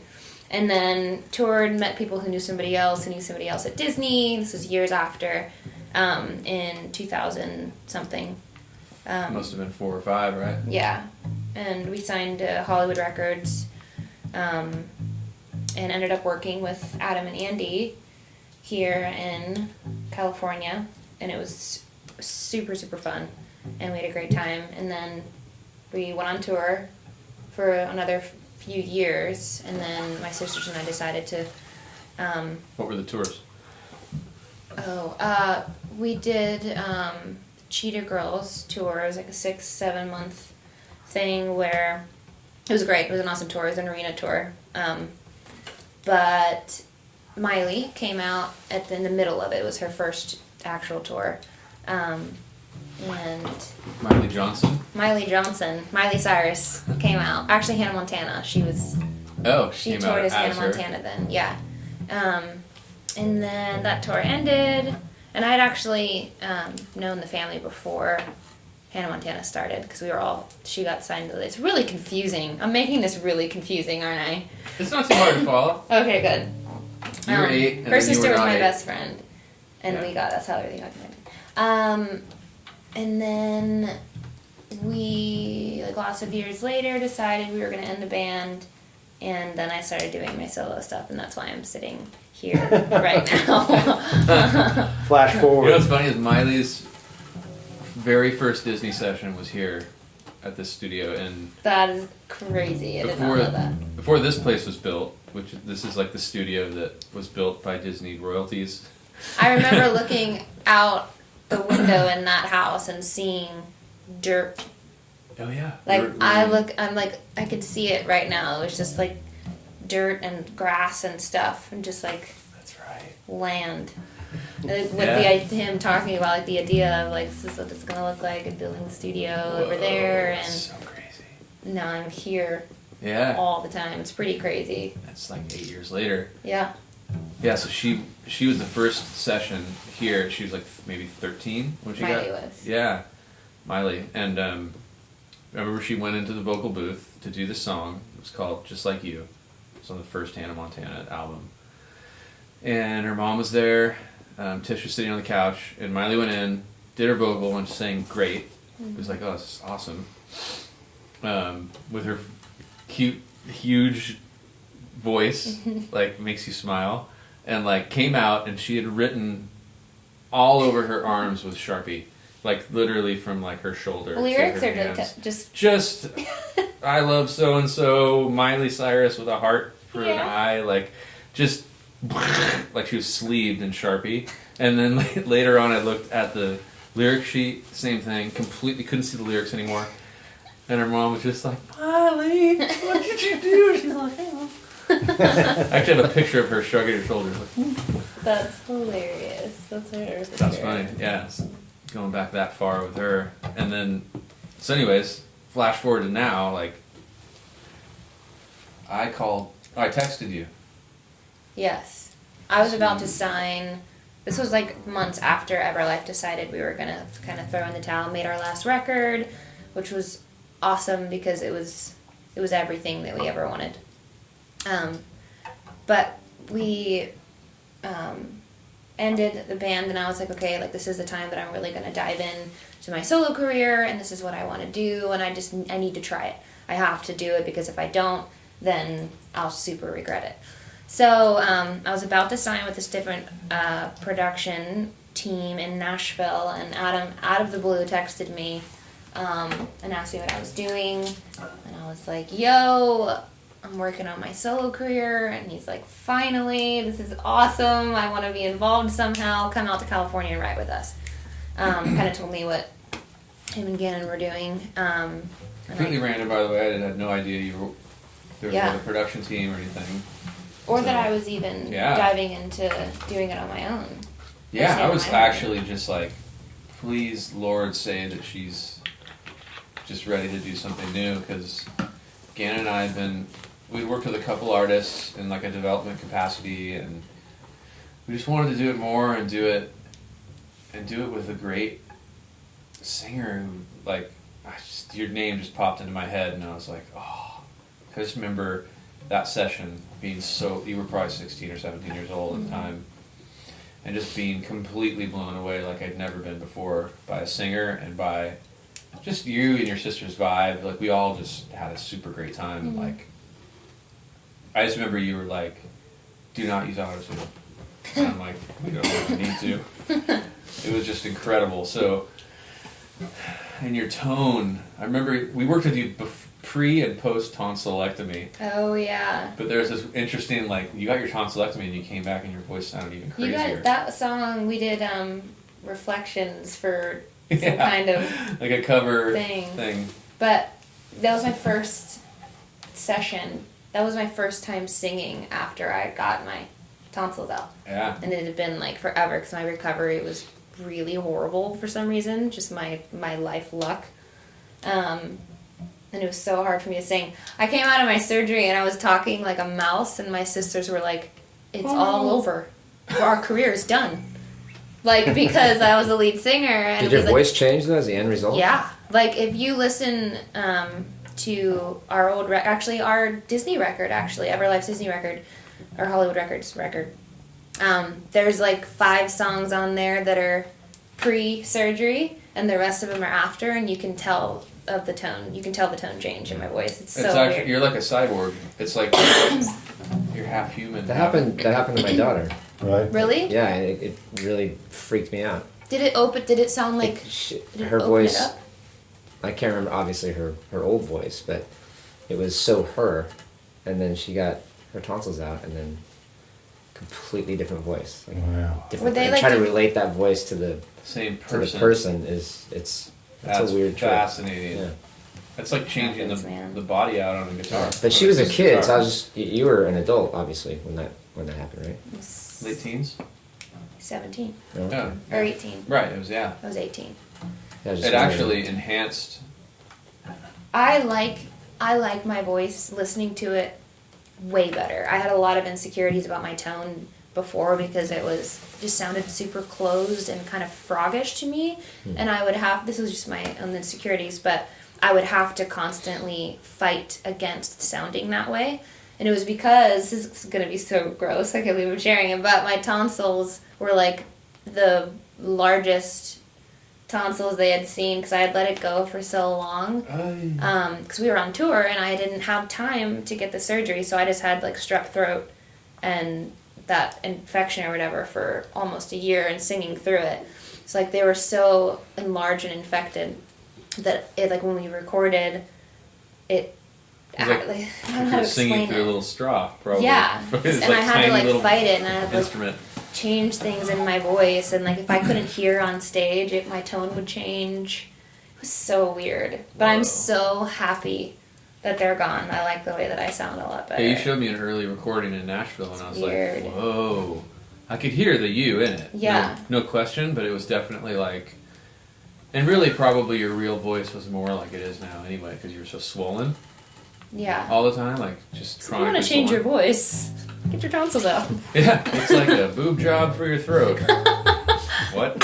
And then toured, met people who knew somebody else at Disney. This was years after, in 2000 something. Must have been 4 or 5, right? Yeah. And we signed to Hollywood Records, and ended up working with Adam and Andy here in California, and it was super, super fun, and we had a great time. And then we went on tour for another few years, and then my sisters and I decided to What were the tours? We did Cheetah Girls tour. It was like a 6-7 month thing where it was great. It was an awesome tour. It was an arena tour. But Miley came out in the middle of it. It was her first actual tour. And Miley Johnson? Miley Cyrus came out. Actually, Hannah Montana. She came toured out as Hannah her. Montana then, yeah. And then that tour ended, and I'd actually known the family before Hannah Montana started, because she got signed to it's really confusing. I'm making this really confusing, aren't I? It's not too hard to follow. Okay, good. You were 8, and her then sister you were was not my 8. best friend, and that's how everything got connected. And then we, like lots of years later, decided we were going to end the band, and then I started doing my solo stuff, and that's why I'm sitting here right now. Flash forward. You know what's funny is Miley's very first Disney session was here at this studio, and That is crazy. I did not know that. before this place was built, which this is like the studio that was built by Disney royalties. I remember looking out the window in that house and seeing dirt. Oh yeah. Like I could see it right now. It was just like dirt and grass and stuff, and just like That's right. land. With him talking about like the idea of like, this is what it's gonna look like, and building the studio over there, and so crazy. now I'm here Yeah. all the time. It's pretty crazy. That's like 8 years later. Yeah. Yeah, so she was the first session here. She was like maybe 13 when she Miley got. was. Yeah, Miley, and I remember she went into the vocal booth to do the song. It was called "Just Like You." It was on the first Hannah Montana album, and her mom was there. Tish was sitting on the couch, and Miley went in, did her vocal, and sang great. It was like, oh, this is awesome. With her cute, huge voice, like makes you smile, and like came out, and she had written all over her arms with Sharpie, like literally from like her shoulder. Lyrics to or her hands. just I love so and so, Miley Cyrus with a heart for an Yeah. eye, like just like she was sleeved in Sharpie. And then later on, I looked at the lyric sheet, same thing, completely couldn't see the lyrics anymore. And her mom was just like, Miley, what did you do? She's like, oh. I actually have a picture of her shrugging her shoulders. Like, That's hilarious. That's hilarious. that's funny. Yeah, it's going back that far with her. And then, so anyways, flash forward to now, like, I texted you. Yes. I was about to sign. This was like months after Everlife decided we were going to kind of throw in the towel, made our last record, which was awesome because it was everything that we ever wanted. But we ended the band, and I was like, okay, like this is the time that I'm really going to dive in to my solo career, and this is what I want to do, and I need to try it. I have to do it, because if I don't, then I'll super regret it. So I was about to sign with this different production team in Nashville, and Adam, out of the blue, texted me and asked me what I was doing, and I was like, yo, I'm working on my solo career, and he's like, finally, this is awesome, I want to be involved somehow, come out to California and write with us. Kind of told me what him and Gannin were doing. Completely random, by the way. I had no idea there was Yeah. a production team or anything. Or that I was even diving into doing it on my own. Yeah, I was actually just like, please, Lord, say that she's just ready to do something new, because Gannon and I we'd worked with a couple artists in like a development capacity, and we just wanted to do it more and do it with a great singer who, like, your name just popped into my head, and I was like, oh, I just remember that session being you were probably 16 or 17 years old at the time, and just being completely blown away like I'd never been before by a singer and by just you and your sister's vibe. Like, we all just had a super great time. Mm-hmm. Like, I just remember you were like, do not use auto-tune. And I'm like, we don't really need to. It was just incredible. So, and your tone, I remember we worked with you pre and post tonsillectomy. Oh yeah. But there's this interesting, like, you got your tonsillectomy and you came back and your voice sounded even You crazier. got that song we did reflections for some kind of like a cover thing. But that was my first session. That was my first time singing after I got my tonsils out. Yeah. And it had been like forever because my recovery was really horrible for some reason. Just my life luck. And it was so hard for me to sing. I came out of my surgery and I was talking like a mouse, and my sisters were like, "It's all over. Our career is done." Like, because I was the lead singer. And did your voice change though as the end result? Yeah. Like, if you listen to our old actually our Disney record, Everlife's Disney record, or Hollywood Records record, there's like 5 songs on there that are pre-surgery, and the rest of them are after, and you can tell of the tone. You can tell the tone change in my voice. It's so actually, weird. you're like a cyborg. It's like you're half human. That happened to my daughter. Right. Really? Yeah, it really freaked me out. Did it sound like Her voice? I can't remember obviously her old voice, but it was so her, and then she got her tonsils out, and then completely different voice. Like, Wow. Were they and like trying to the- relate that voice to the Same to person. the person it's That's a weird trick. fascinating. Yeah. That's like changing Happens, man. the body out on a guitar. But she was a kid, so I Guitar. was just you were an adult obviously when that happened, right? Late teens? 17 No? Yeah. or 18. Right, it was, yeah. I was 18. Yeah, I was just It wondering. actually enhanced. I like my voice, listening to it way better. I had a lot of insecurities about my tone before because it just sounded super closed and kind of froggish to me, and I would have, this was just my own insecurities, but I would have to constantly fight against sounding that way. And it was because, this is going to be so gross, I can't believe I'm sharing it, but my tonsils were like the largest tonsils they had seen because I had let it go for so long. Because we were on tour and I didn't have time to get the surgery, so I just had like strep throat and that infection or whatever for almost a year and singing through it. It's like they were so enlarged and infected that it, like when we recorded it, It's like I don't know If how to you're singing explain through a it. little straw, probably. Yeah, It's and I had to tiny like little fight it, and I had to like instrument. change things in my voice, and like if I couldn't hear on stage, my tone would change. It was so weird, but I'm Whoa. so happy that they're gone. I like the way that I sound a lot better. Yeah, you showed me an early recording in Nashville, and I was Weird. like, whoa. I could hear the you in it. Yeah. No question, but it was definitely like. And really, probably your real voice was more like it is now anyway, because you were so swollen Yeah. all the time, like just If you chronically want to change your swollen. voice, get your tonsils out. Yeah, it's like a boob job for your throat. What?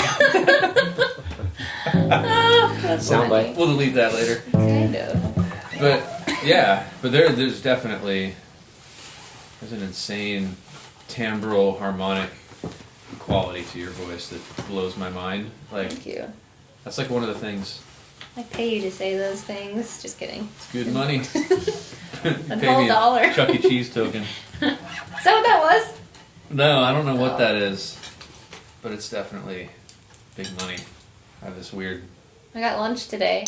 That's Soundbite. funny. We'll delete that later. Kind of. But yeah, but there's definitely there's an insane timbral harmonic quality to your voice that blows my mind. Like Thank you. that's like one of the things. I pay you to say those things. Just kidding. It's good money. A Pay whole me a dollar. Chuck E. Cheese token. Is that what that was? No, I don't know what Oh. that is, but it's definitely big money. I have this weird. I got lunch today.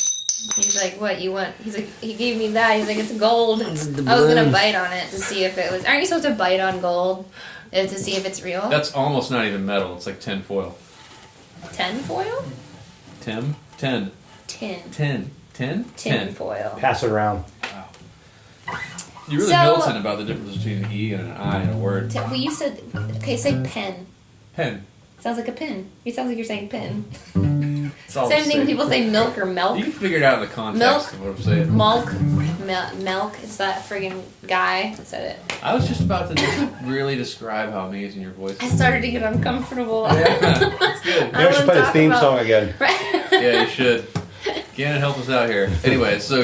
He's like, "What you want?" He's like, he gave me that. He's like, "It's gold." I was gonna bite on it to see if it was. Aren't you supposed to bite on gold to see if it's real? That's almost not even metal. It's like tin foil. Tin foil. Tin. Tin foil. Pass it around. You're really So- militant about the difference between an E and an I in a word. Well, you said okay. Say pen. Pen. Sounds like a pin. It sounds like you're saying pin. It's all Same the thing. same. People say milk or milk. You can figure it out in the context Milk. of what I'm saying. Milk. It's that friggin' guy that said it. I was just about to just really describe how amazing your voice I is. started to get uncomfortable. Yeah, that's good. I Maybe I should wanna play the talk theme about- song again. Right. Yeah, you should. Gannon, help us out here. Anyway, so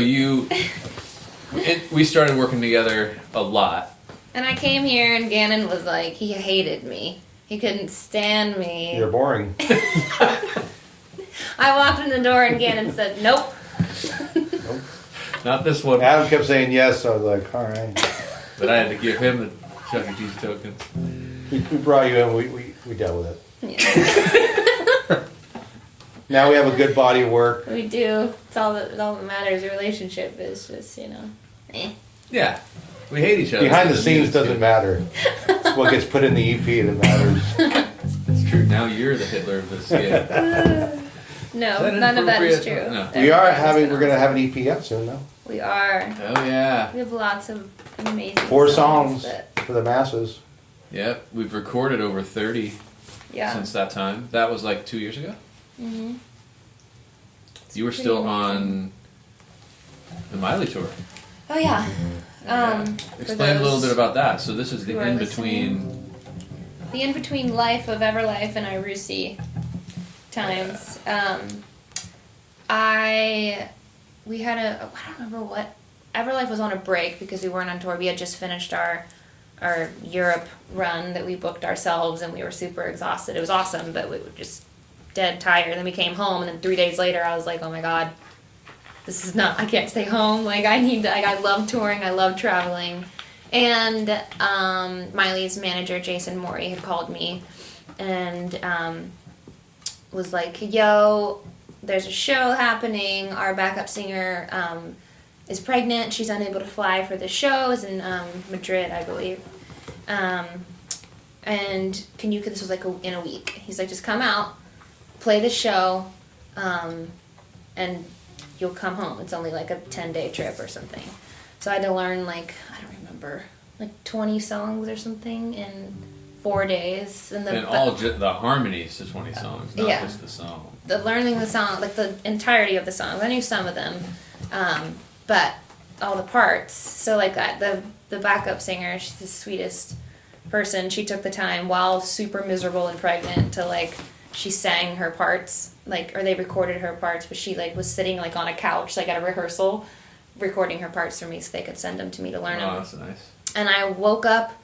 we started working together a lot. And I came here, and Gannon was like, he hated me. He couldn't stand me. You're boring. I walked in the door, and Gannon said, "Nope." Not this one, Adam kept saying yes, so I was like, all right. but I had to give him the Chuck E. Cheese token. We brought you in, we dealt with it. Yeah. Now we have a good body of work. We do. It's all that matters. A relationship is just, Yeah. We hate each other. Behind the scenes doesn't matter. It's what gets put in the EP that matters. That's true. Now you're the Hitler of this game. No, none of that is true. No. We're going to have an EP up soon, though. We are. Oh, yeah. We have lots of amazing 4 songs for the masses. Yep. We've recorded over 30 since that time. That was like 2 years ago? Mm-hmm. You were still on the Miley tour. Oh, yeah. Explain a little bit about that. So this is the in-between... The in-between life of Everlife and iRussi times. We had I don't remember what, Everlife was on a break because we weren't on tour. We had just finished our Europe run that we booked ourselves, and we were super exhausted. It was awesome, but we were just dead tired. Then we came home, and then 3 days later I was like, oh my god, this is not, I can't stay home. Like, I love touring, I love traveling. And Miley's manager, Jason Morey, had called me and was like, yo, there's a show happening. Our backup singer is pregnant. She's unable to fly for the show. It's in Madrid, I believe. And this was like in a week. He's like, just come out, play the show, and you'll come home. It's only like a 10-day trip or something. So I had to learn I don't remember, 20 songs or something in 4 days. And the harmonies to 20 songs, not just the song. Learning the song, the entirety of the songs. I knew some of them, but all the parts. So the backup singer, she's the sweetest person. She took the time while super miserable and pregnant to she sang her parts, or they recorded her parts, but she was sitting on a couch at a rehearsal, recording her parts for me so they could send them to me to learn them. Oh, that's nice. And I woke up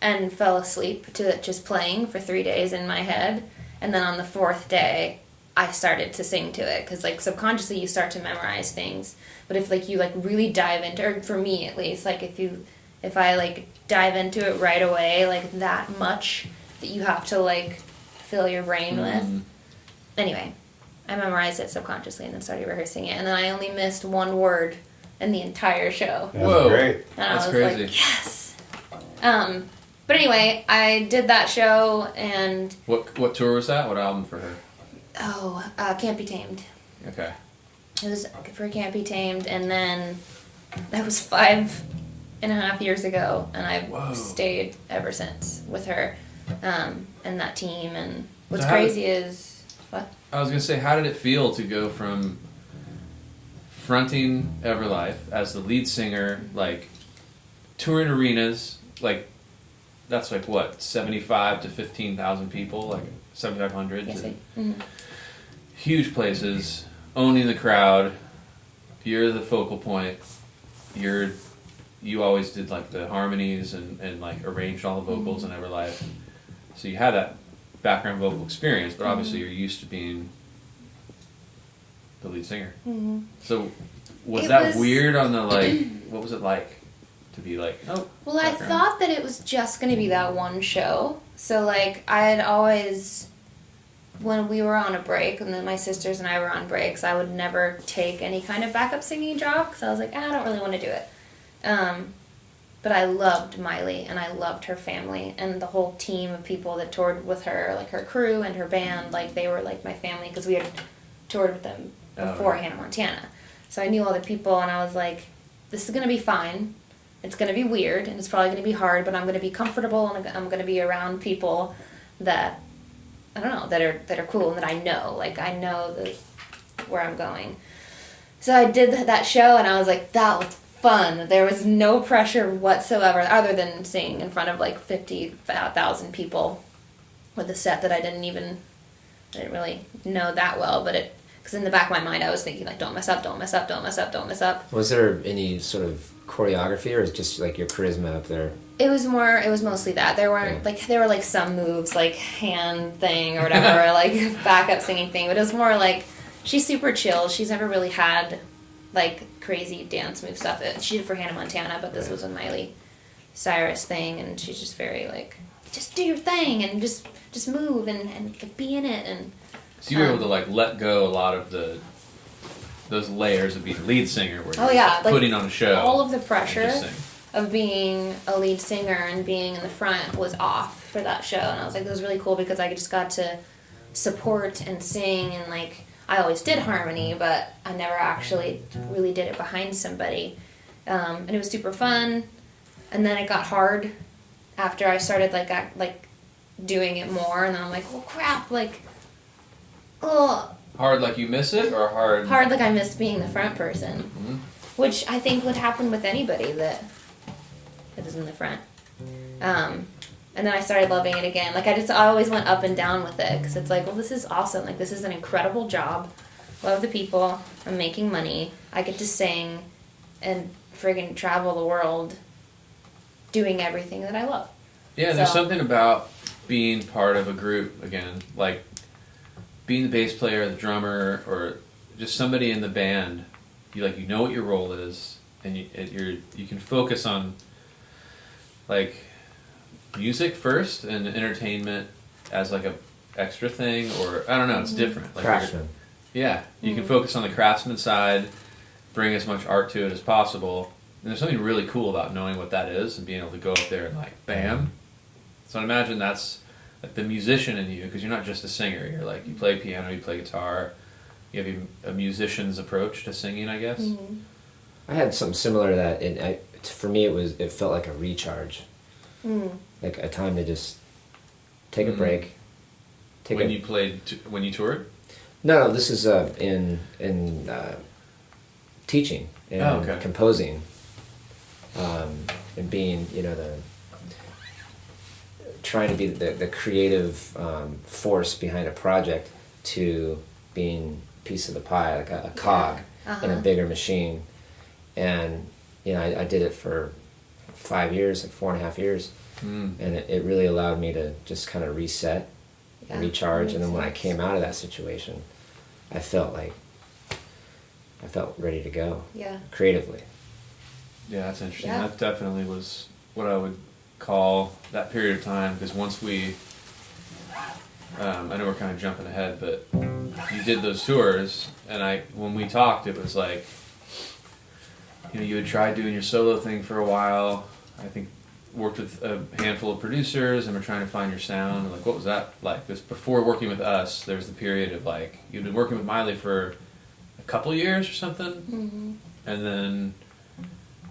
and fell asleep to it just playing for 3 days in my head, and then on the 4th day I started to sing to it, because subconsciously you start to memorize things, but if you really dive into, or for me at least, if I dive into it right away, that much that you have to fill your brain with. Anyway, I memorized it subconsciously and then started rehearsing it, and then I only missed one word in the entire show. Whoa, great! And that's I was crazy. Yes. But anyway, I did that show, and what tour was that? What album for her? Can't Be Tamed. Okay. It was for Can't Be Tamed, and then that was 5.5 years ago, and I've stayed ever since with her and that team. And what's crazy is what? I was gonna say, how did it feel to go from fronting Everlife as the lead singer, touring arenas, that's what, 75 to 15,000 people, 7,500, Yes, huge places, owning the crowd. You're the focal point. You always did the harmonies and arranged all the vocals in Everlife. So you had that background vocal experience, but obviously you're used to being the lead singer. Mm-hmm. So was that weird on the what was it like to be Well, background? I thought that it was just going to be that one show. So I had always, when we were on a break, and then my sisters and I were on breaks, I would never take any kind of backup singing job, because I was I don't really want to do it. But I loved Miley, and I loved her family, and the whole team of people that toured with her, her crew and her band, they were my family, because we had toured with them before Hannah Montana. So I knew all the people, and I was this is going to be fine. It's going to be weird, and it's probably going to be hard, but I'm going to be comfortable, and I'm going to be around people that, I don't know, that are cool, and that I know. I know where I'm going. So I did that show, and I was that was fun. There was no pressure whatsoever, other than singing in front of 50,000 people with a set that I didn't really know that well, but because in the back of my mind I was thinking don't mess up, don't mess up, don't mess up, don't mess up. Was there any sort of choreography, or is it just your charisma up there? It was mostly that. There weren't there were some moves, hand thing or whatever, or backup singing thing, but it was more she's super chill. She's never really had crazy dance move stuff. She did for Hannah Montana, but this was a Miley Cyrus thing, and she's just very just do your thing and just move and be in it. And So you were able to like let go a lot of those layers of being a lead singer, where you're like, putting on a show. All of the pressure of being a lead singer and being in the front was off for that show, and I was like, that was really cool because I just got to support and sing, and like I always did harmony, but I never actually really did it behind somebody, and it was super fun. And then it got hard after I started like doing it more, and then I'm like, well, crap, like, oh. Hard like you miss it, or hard? Hard like I miss being the front person, which I think would happen with anybody that is in the front. And then I started loving it again. Like I always went up and down with it because it's like, well, this is awesome. Like this is an incredible job. Love the people. I'm making money. I get to sing and friggin' travel the world doing everything that I love. Yeah, there's something about being part of a group again, like being the bass player, the drummer, or just somebody in the band. You know what your role is, and you can focus on like music first and entertainment as like a extra thing, or I don't know, it's different. Like Craftsman. Yeah, you can focus on the craftsman side, bring as much art to it as possible. And there's something really cool about knowing what that is and being able to go up there and like, bam. So I imagine that's like the musician in you, because you're not just a singer. You're like, you play piano, you play guitar, you have a musician's approach to singing, I guess. Mm-hmm. I had something similar to that. And for me, it felt like a recharge, like a time to just take a break. When you toured? No, this is in teaching and composing, and being trying to be the creative force behind a project to being a piece of the pie, like a cog in a bigger machine. And I did it for 5 years, like 4.5 years, and it really allowed me to just kind of reset, recharge. And then when I came out of that situation, I felt ready to go. Yeah. Creatively. Yeah, that's interesting. Yeah. That definitely was what I would call that period of time, because once we, I know we're kind of jumping ahead, but you did those tours, and when we talked, it was like, you had tried doing your solo thing for a while. I think worked with a handful of producers, and were trying to find your sound. Like, what was that like? This before working with us, there was the period of like, you'd been working with Miley for a couple years or something, and then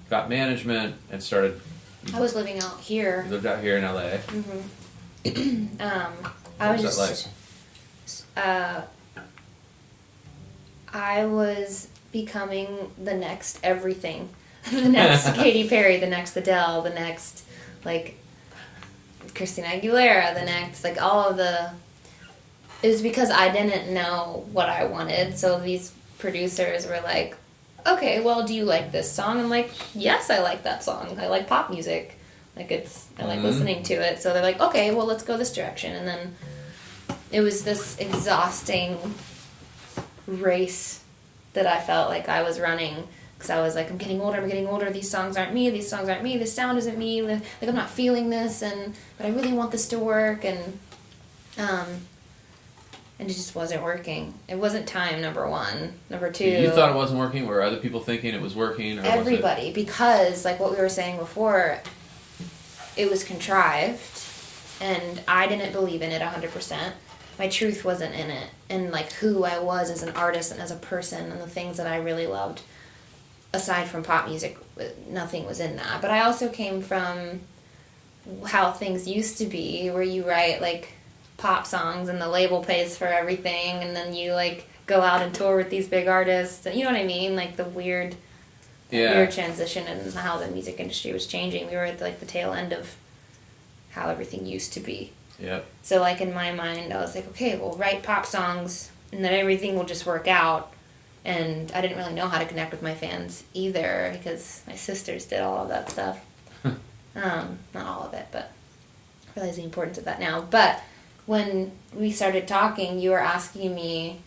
got management and started. I was living out here. You lived out here in LA. I was that like? I was becoming the next everything. The next Katy Perry, the next Adele, the next like Christina Aguilera, the next like all of the. It was because I didn't know what I wanted, so these producers were like, okay, well, do you like this song? I'm like, yes, I like that song. I like pop music. Like I like listening to it. So they're like, okay, well, let's go this direction. And then it was this exhausting race that I felt like I was running, because I was like, I'm getting older. These songs aren't me. This sound isn't me. Like I'm not feeling this, but I really want this to work. And it just wasn't working. It wasn't time, number one. Number two... You thought it wasn't working? Were other people thinking it was working? Or everybody, was it... because, like what we were saying before, it was contrived, and I didn't believe in it 100%. My truth wasn't in it, and, like, who I was as an artist and as a person, and the things that I really loved, aside from pop music, nothing was in that. But I also came from how things used to be, where you write, like, pop songs and the label pays for everything, and then you like go out and tour with these big artists, and you know what I mean, like the weird transition and how the music industry was changing. We were at like the tail end of how everything used to be. Yep. So like in my mind I was like, okay, we'll write pop songs and then everything will just work out. And I didn't really know how to connect with my fans either, because my sisters did all of that stuff. Not all of it, but I realize the importance of that now. But when we started talking, you were asking me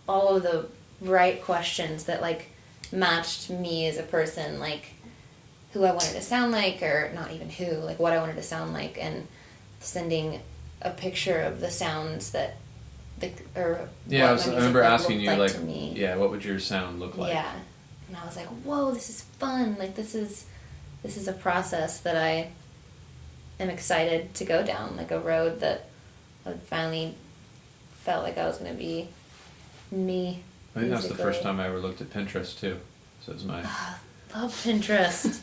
all of the right questions that, like, matched me as a person, like, who I wanted to sound like, or not even who, like, what I wanted to sound like, and sending a picture of the sounds that or Yeah, what I my music remember would asking look you like, to me. yeah, what would your sound look like? Yeah, and I was like, whoa, this is fun. Like this is a process that I am excited to go down, like a road that I finally felt like I was gonna be me. I think that's the musically. first time I ever looked at Pinterest too. So it's my Love Pinterest.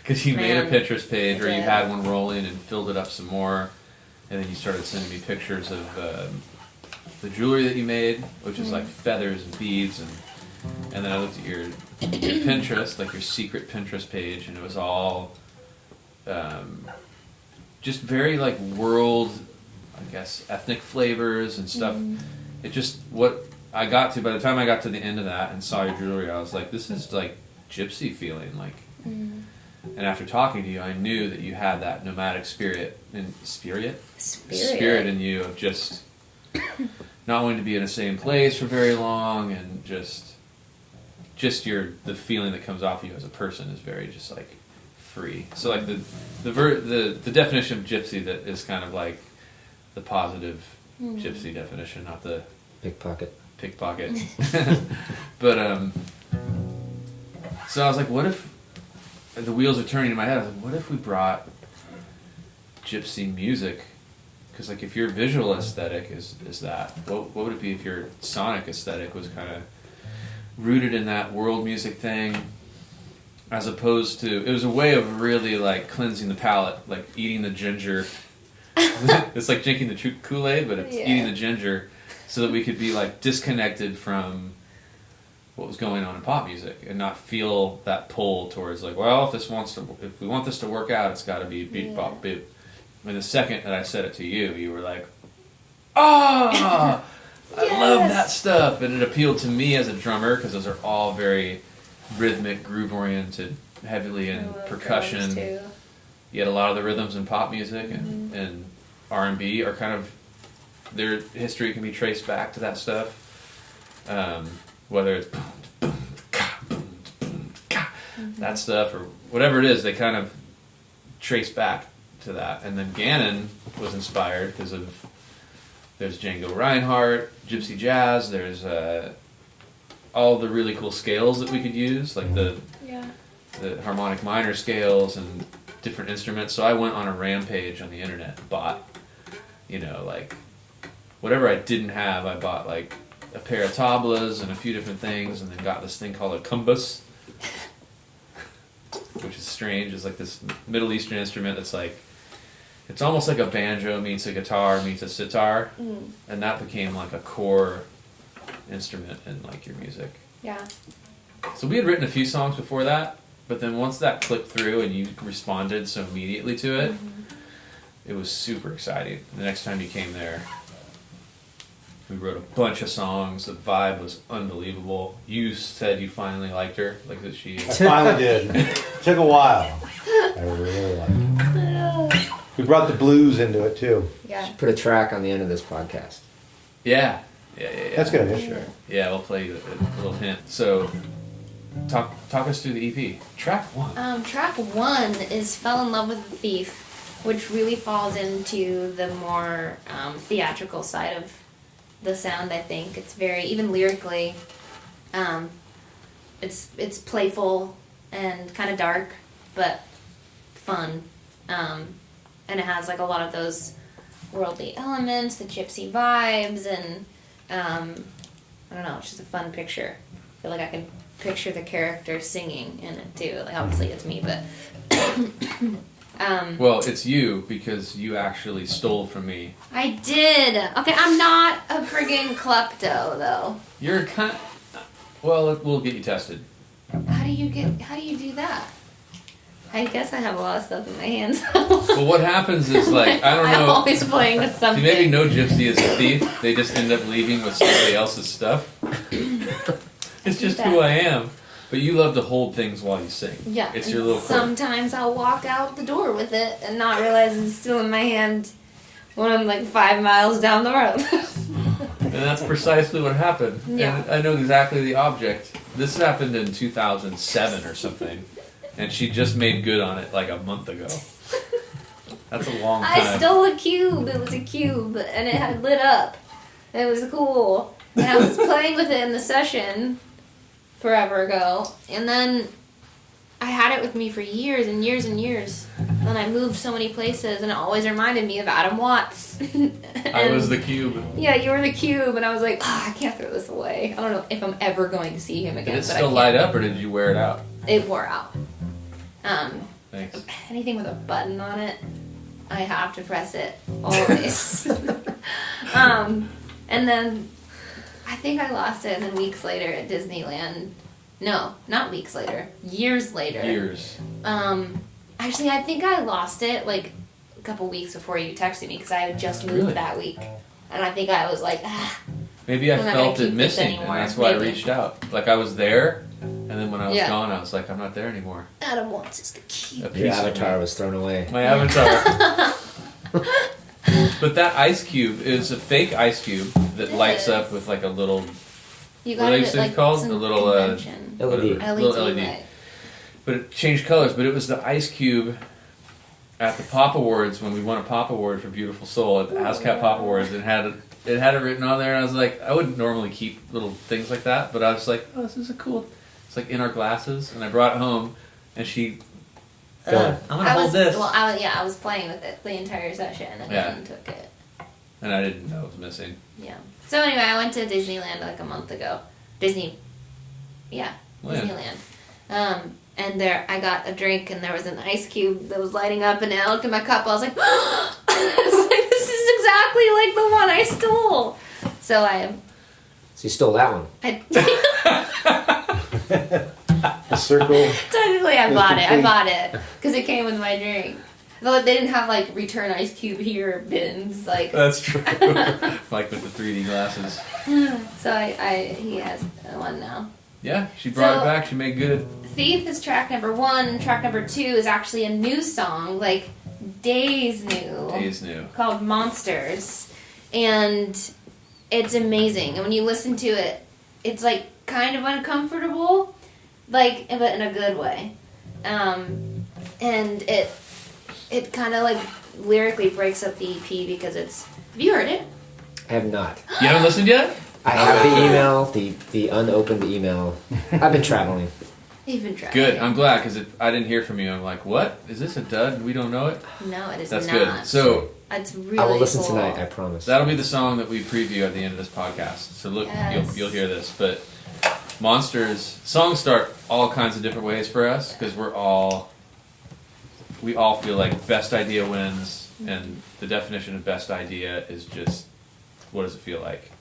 because you made a Man, Pinterest page, I or you did. had one rolling and filled it up some more, and then you started sending me pictures of the jewelry that you made, which is like feathers and beads, and then I looked at your Pinterest, like your secret Pinterest page, and it was all just very like world, I guess, ethnic flavors and stuff. It just what I got to by the time I got to the end of that and saw your jewelry, I was like, this is like gypsy feeling, like. And after talking to you, I knew that you had that nomadic spirit in you of just not wanting to be in the same place for very long, and just the feeling that comes off you as a person is very just like free. So like the definition of gypsy that is kind of like the positive gypsy definition, not the Pickpocket. But so I was like, what if the wheels are turning in my head? I was like, what if we brought gypsy music? Because like if your visual aesthetic is that, what would it be if your sonic aesthetic was kind of rooted in that world music thing, as opposed to, it was a way of really like cleansing the palate, like eating the ginger. It's like drinking the Kool-Aid, but it's eating the ginger, so that we could be like disconnected from what was going on in pop music and not feel that pull towards like, well, if we want this to work out, it's got to be beat bop boop. And the second that I said it to you, you were like, I love that stuff, and it appealed to me as a drummer because those are all very rhythmic, groove oriented, heavily in percussion. Yet a lot of the rhythms in pop music and R&B are kind of, their history can be traced back to that stuff. Whether it's that stuff or whatever it is, they kind of trace back to that. And then Gannin was inspired because of, there's Django Reinhardt, Gypsy Jazz, there's all the really cool scales that we could use, like the harmonic minor scales and different instruments. So I went on a rampage on the internet and bought, like whatever I didn't have, I bought like a pair of tablas and a few different things, and then got this thing called a kumbas, which is strange. It's like this Middle Eastern instrument that's like, it's almost like a banjo meets a guitar meets a sitar, and that became like a core instrument in like your music. Yeah. So we had written a few songs before that, but then once that clicked through and you responded so immediately to it, it was super exciting. The next time you came there, we wrote a bunch of songs. The vibe was unbelievable. You said you finally liked her, like that she. I finally did. It took a while. I really liked it. We brought the blues into it too. Yeah. Put a track on the end of this podcast. Yeah. That's good. Sure. Yeah, we'll play you a little hint. So, talk us through the EP. Track 1. Track 1 is Fell in Love with the Thief, which really falls into the more theatrical side of the sound, I think. It's very, even lyrically, it's playful and kind of dark, but fun. And it has like a lot of those worldly elements, the gypsy vibes, and I don't know, it's just a fun picture. I feel like I can picture the character singing in it too. Like obviously it's me, but well, it's you because you actually stole from me. I did. Okay, I'm not a friggin' klepto though. You're kind of, well, we'll get you tested. How do you do that? I guess I have a lot of stuff in my hands. Well, what happens is like, I don't know. I'm always playing with something. Do you maybe no gypsy is a thief? They just end up leaving with somebody else's stuff. It's just who I am. But you love to hold things while you sing. Yeah. It's your little quirk. Sometimes I'll walk out the door with it and not realize it's still in my hand when I'm like 5 miles down the road. And that's precisely what happened. Yeah. And I know exactly the object. This happened in 2007 or something. And she just made good on it like a month ago. That's a long time. I stole a cube. It was a cube, and it had lit up. It was cool. And I was playing with it in the session forever ago. And then I had it with me for years and years and years. Then I moved so many places, and it always reminded me of Adam Watts. I was the cube. Yeah, you were the cube, and I was like, I can't throw this away. I don't know if I'm ever going to see him again. Did it still light up, or did you wear it out? It wore out. Thanks. Anything with a button on it, I have to press it always. And then I think I lost it, and then weeks later at Disneyland. No, not weeks later. Years later. Years. Actually, I think I lost it like a couple weeks before you texted me because I had just moved that week, and I think I was like, Maybe I I'm not felt gonna it keep this missing, and anymore. that's why Maybe. I reached out. Like I was there, and then when I was gone, I was like, I'm not there anymore. Adam wants us to keep. A Your piece of avatar me. was thrown away. My avatar. But that ice cube is a fake ice cube that lights up with like a little. You What got is it it like called? some The little, convention. LED. whatever, little LED. light. But it changed colors. But it was the ice cube at the Pop Awards when we won a Pop Award for Beautiful Soul at the ASCAP Pop Awards, and it had it written on there. And I was like, I wouldn't normally keep little things like that, but I was like, oh, this is a cool. It's like in our glasses, and I brought it home, and she. I'm gonna hold this. Well, I was playing with it the entire session and then took it. And I didn't know it was missing. Yeah. So anyway, I went to Disneyland like a month ago. Disneyland. And there, I got a drink, and there was an ice cube that was lighting up, and I looked at my cup. I was like, this is exactly like the one I stole. So So you stole that one. The circle. technically, I It's bought it. I complete. bought it because it came with my drink. Though they didn't have like return ice cube here bins, like. That's true. Like with the 3D glasses. So he has one now. Yeah, she brought So- it back. She made good. Thief is track number 1. Track number 2 is actually a new song, like days new, Days new. called Monsters, and it's amazing. And when you listen to it, it's like kind of uncomfortable, like but in a good way. And it kind of like lyrically breaks up the EP because it's. Have you heard it? I have not. You haven't listened yet? I have the email, the unopened email. I've been traveling. You've been trying. Good. I'm glad because if I didn't hear from you, I'm like, what? Is this a dud? and We don't know it. No, it is That's not. good. So It's really I will listen cool. tonight, I promise. that'll be the song that we preview at the end of this podcast. So look, Yes. you'll hear this. But Monsters songs start all kinds of different ways for us because we all feel like best idea wins, and the definition of best idea is just what does it feel like?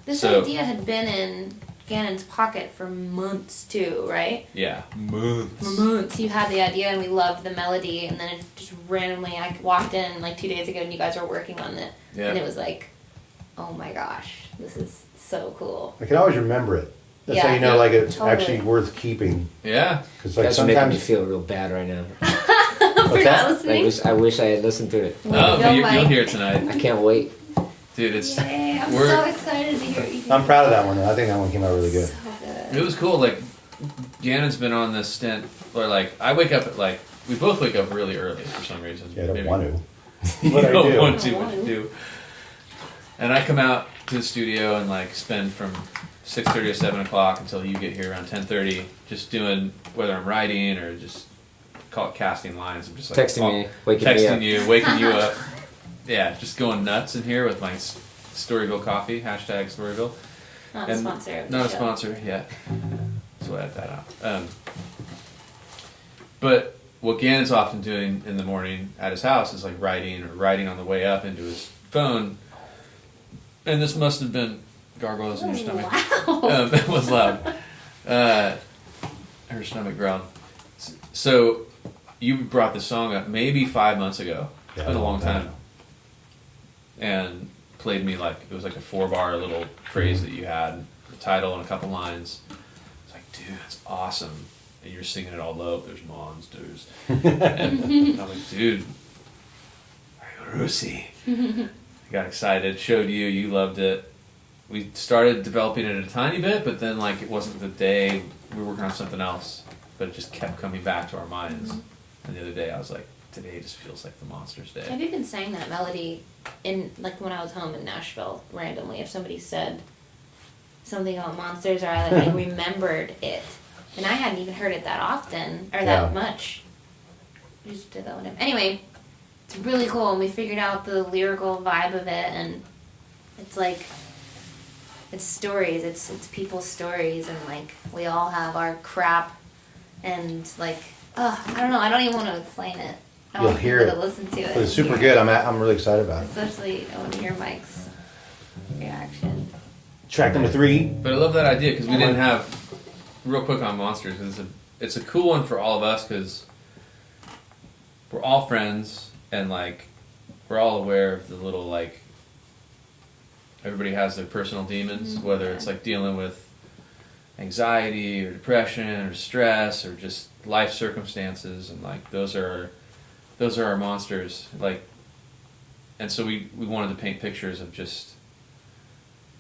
This So- idea had been in Gannin's pocket for months too, right? Yeah. For months. You had the idea and we loved the melody, and then it just randomly, I walked in like 2 days ago and you guys were working on it. Yeah. And it was like, oh my gosh, this is so cool. I can always remember it. That's how Yeah. you know, like it's Totally. actually worth keeping. Yeah. Because You like guys are making me sometimes feel real bad right now. For that? not listening. I wish I had listened to it. Way Oh, to but go, you'll Mike. hear it tonight. I can't wait. Dude, it's Yay, I'm we're- so excited to hear what you think. I'm proud of that one. Though. I think that one came out really good. So good. It was cool. Like, Gannon's been on this stint where, like, I wake up at, like, we both wake up really early for some reason. Yeah, I don't Maybe- want to. You But I don't do. want to, but you do. And I come out to the studio and, like, spend from 6:30 to 7 o'clock until you get here around 10:30, just doing, whether I'm writing or just call it casting lines. I'm just, like, Texting me, waking me texting up. you, waking you up. Yeah, just going nuts in here with my Storyville coffee, hashtag Storyville. Not a And sponsor of the Not a show. sponsor yet. So we'll edit that out. But what Gannon's often doing in the morning at his house is like writing on the way up into his phone. And this must have been gargoyles in your stomach. Wow. It was loud. Her stomach growled. So you brought this song up maybe 5 months ago. It's Yeah, been a long time. And played me like it was like a 4-bar little phrase that you had, the title and a couple lines. It's like, dude, that's awesome. And you're singing it all low. There's monsters. And I'm like, dude, iRussi. I got excited. Showed you. You loved it. We started developing it a tiny bit, but then like it wasn't the day we were working on something else, but it just kept coming back to our minds. And the other day I was like, today just feels like the Monsters' Day. I've even sang that melody in, like, when I was home in Nashville, randomly, if somebody said something about Monsters, or I like remembered it. And I hadn't even heard it that often, or that much. I just did that one. Anyway, it's really cool, and we figured out the lyrical vibe of it, and it's like, it's stories, it's people's stories, and like, we all have our crap, and like, I don't know, I don't even want to explain it. I You'll want hear people it. to listen to it. But it's super and hear good. it. I'm really excited about it. Especially, I want to hear Mike's reaction. Track number 3. But I love that idea because we didn't have, real quick on Monsters, it's a cool one for all of us because we're all friends and like we're all aware of the little like, everybody has their personal demons, whether it's like dealing with anxiety or depression or stress or just life circumstances, and like those are our monsters. Like, and so we wanted to paint pictures of just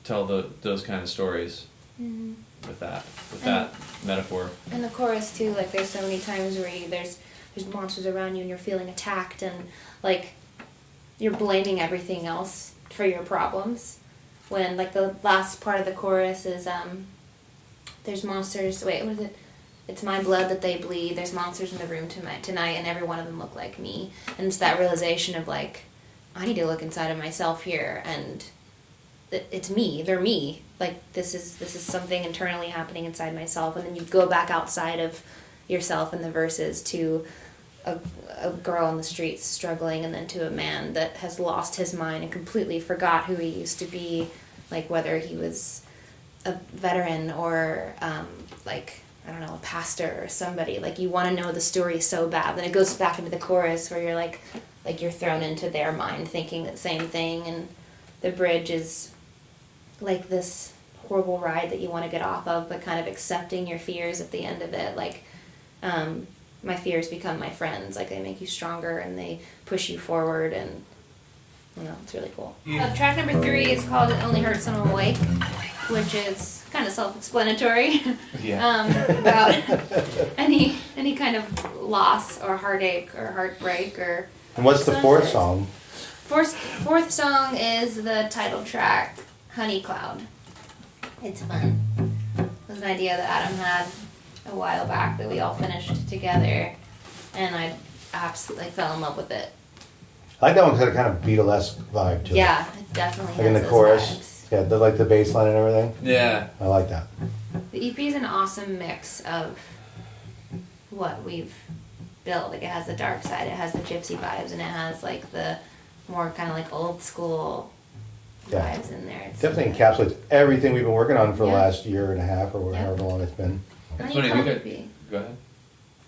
tell those kind of stories with that metaphor. And the chorus too, like there's so many times where there's monsters around you and you're feeling attacked, and like you're blaming everything else for your problems. When like the last part of the chorus is there's monsters, wait, what is it? It's my blood that they bleed. There's monsters in the room tonight, and every one of them look like me. And it's that realization of like, I need to look inside of myself here, and it's me. They're me. Like this is something internally happening inside myself, and then you go back outside of yourself in the verses to a girl on the streets struggling, and then to a man that has lost his mind and completely forgot who he used to be, like whether he was a veteran or like, I don't know, a pastor or somebody. Like you want to know the story so bad. Then it goes back into the chorus where you're like you're thrown into their mind thinking the same thing, and the bridge is like this horrible ride that you want to get off of, but kind of accepting your fears at the end of it. Like, my fears become my friends. Like they make you stronger and they push you forward, and you know, it's really cool. Track number 3 is called "It Only Hurts When I'm Awake," which is kind of self-explanatory. About any kind of loss or heartache or heartbreak or. And what's the 4th song? Fourth song is the title track, "Honey Cloud." It's fun. It was an idea that Adam had a while back that we all finished together, and I absolutely fell in love with it. I like that one because it kind of Beatlesque vibe to it. Yeah, it definitely Like has in the those chorus. vibes. Yeah, the bass line and everything. Yeah. I like that. The EP is an awesome mix of what we've built. Like it has the dark side, it has the gypsy vibes, and it has like the more kind of like old school vibes in there. It's Definitely encapsulates everything we've been working on for the Yeah. last year and a half or Yeah. however long it's been. It's Honey funny, Cloud we EP. go ahead.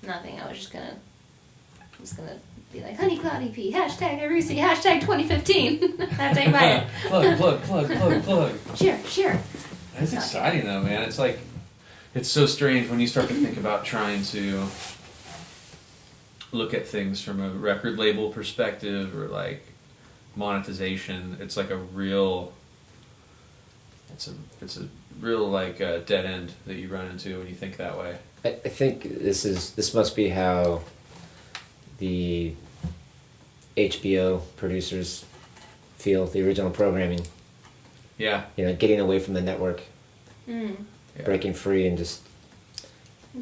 Nothing. I was just gonna be like, Honey Cloud EP, hashtag iRussi, hashtag 2015. Hashtag buy it. Plug. Sure. It's exciting though, man. It's like, it's so strange when you start to think about trying to look at things from a record label perspective or like monetization. It's like a real, it's a real like dead end that you run into when you think that way. I think this must be how the HBO producers feel, the original programming. Yeah. You know, getting away from the network, Mm. Yeah. breaking free, and just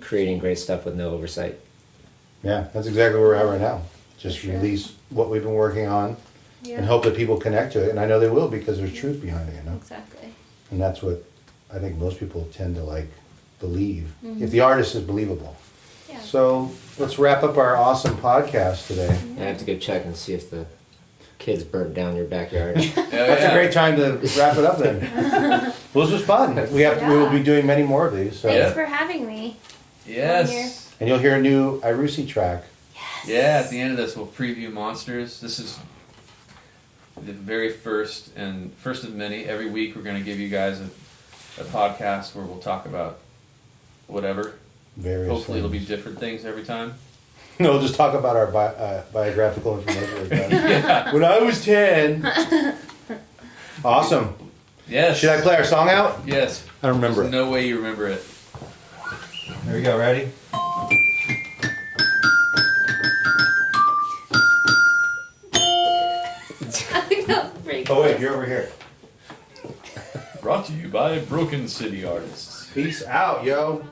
creating great stuff with no oversight. Yeah, that's exactly where we're at right now. Just Sure. release what we've been working on Yeah. and hope that people connect to it. And I know they will because there's truth behind it, you know? Exactly. And that's what I think most people tend to like believe. Mhm. If the artist is believable. Yeah. So let's wrap up our awesome podcast today. I have to go check and see if the kids burnt down your backyard. That's a great time to wrap it up then. Well, this was fun. We will be doing many more of these. So. Thanks for having me. Yes. And you'll hear a new iRussi track. Yeah, at the end of this, we'll preview Monsters. This is the very first of many. Every week, we're going to give you guys a podcast where we'll talk about whatever. Various Hopefully, it'll be things. different things every time. No, we'll just talk about our biographical information. When I was 10. Awesome. Yes. Should I play our song out? Yes. I don't remember There's no way you remember it. There we go. Ready? Oh wait, you're over here. Brought to you by Broken City Artists. Peace out, yo.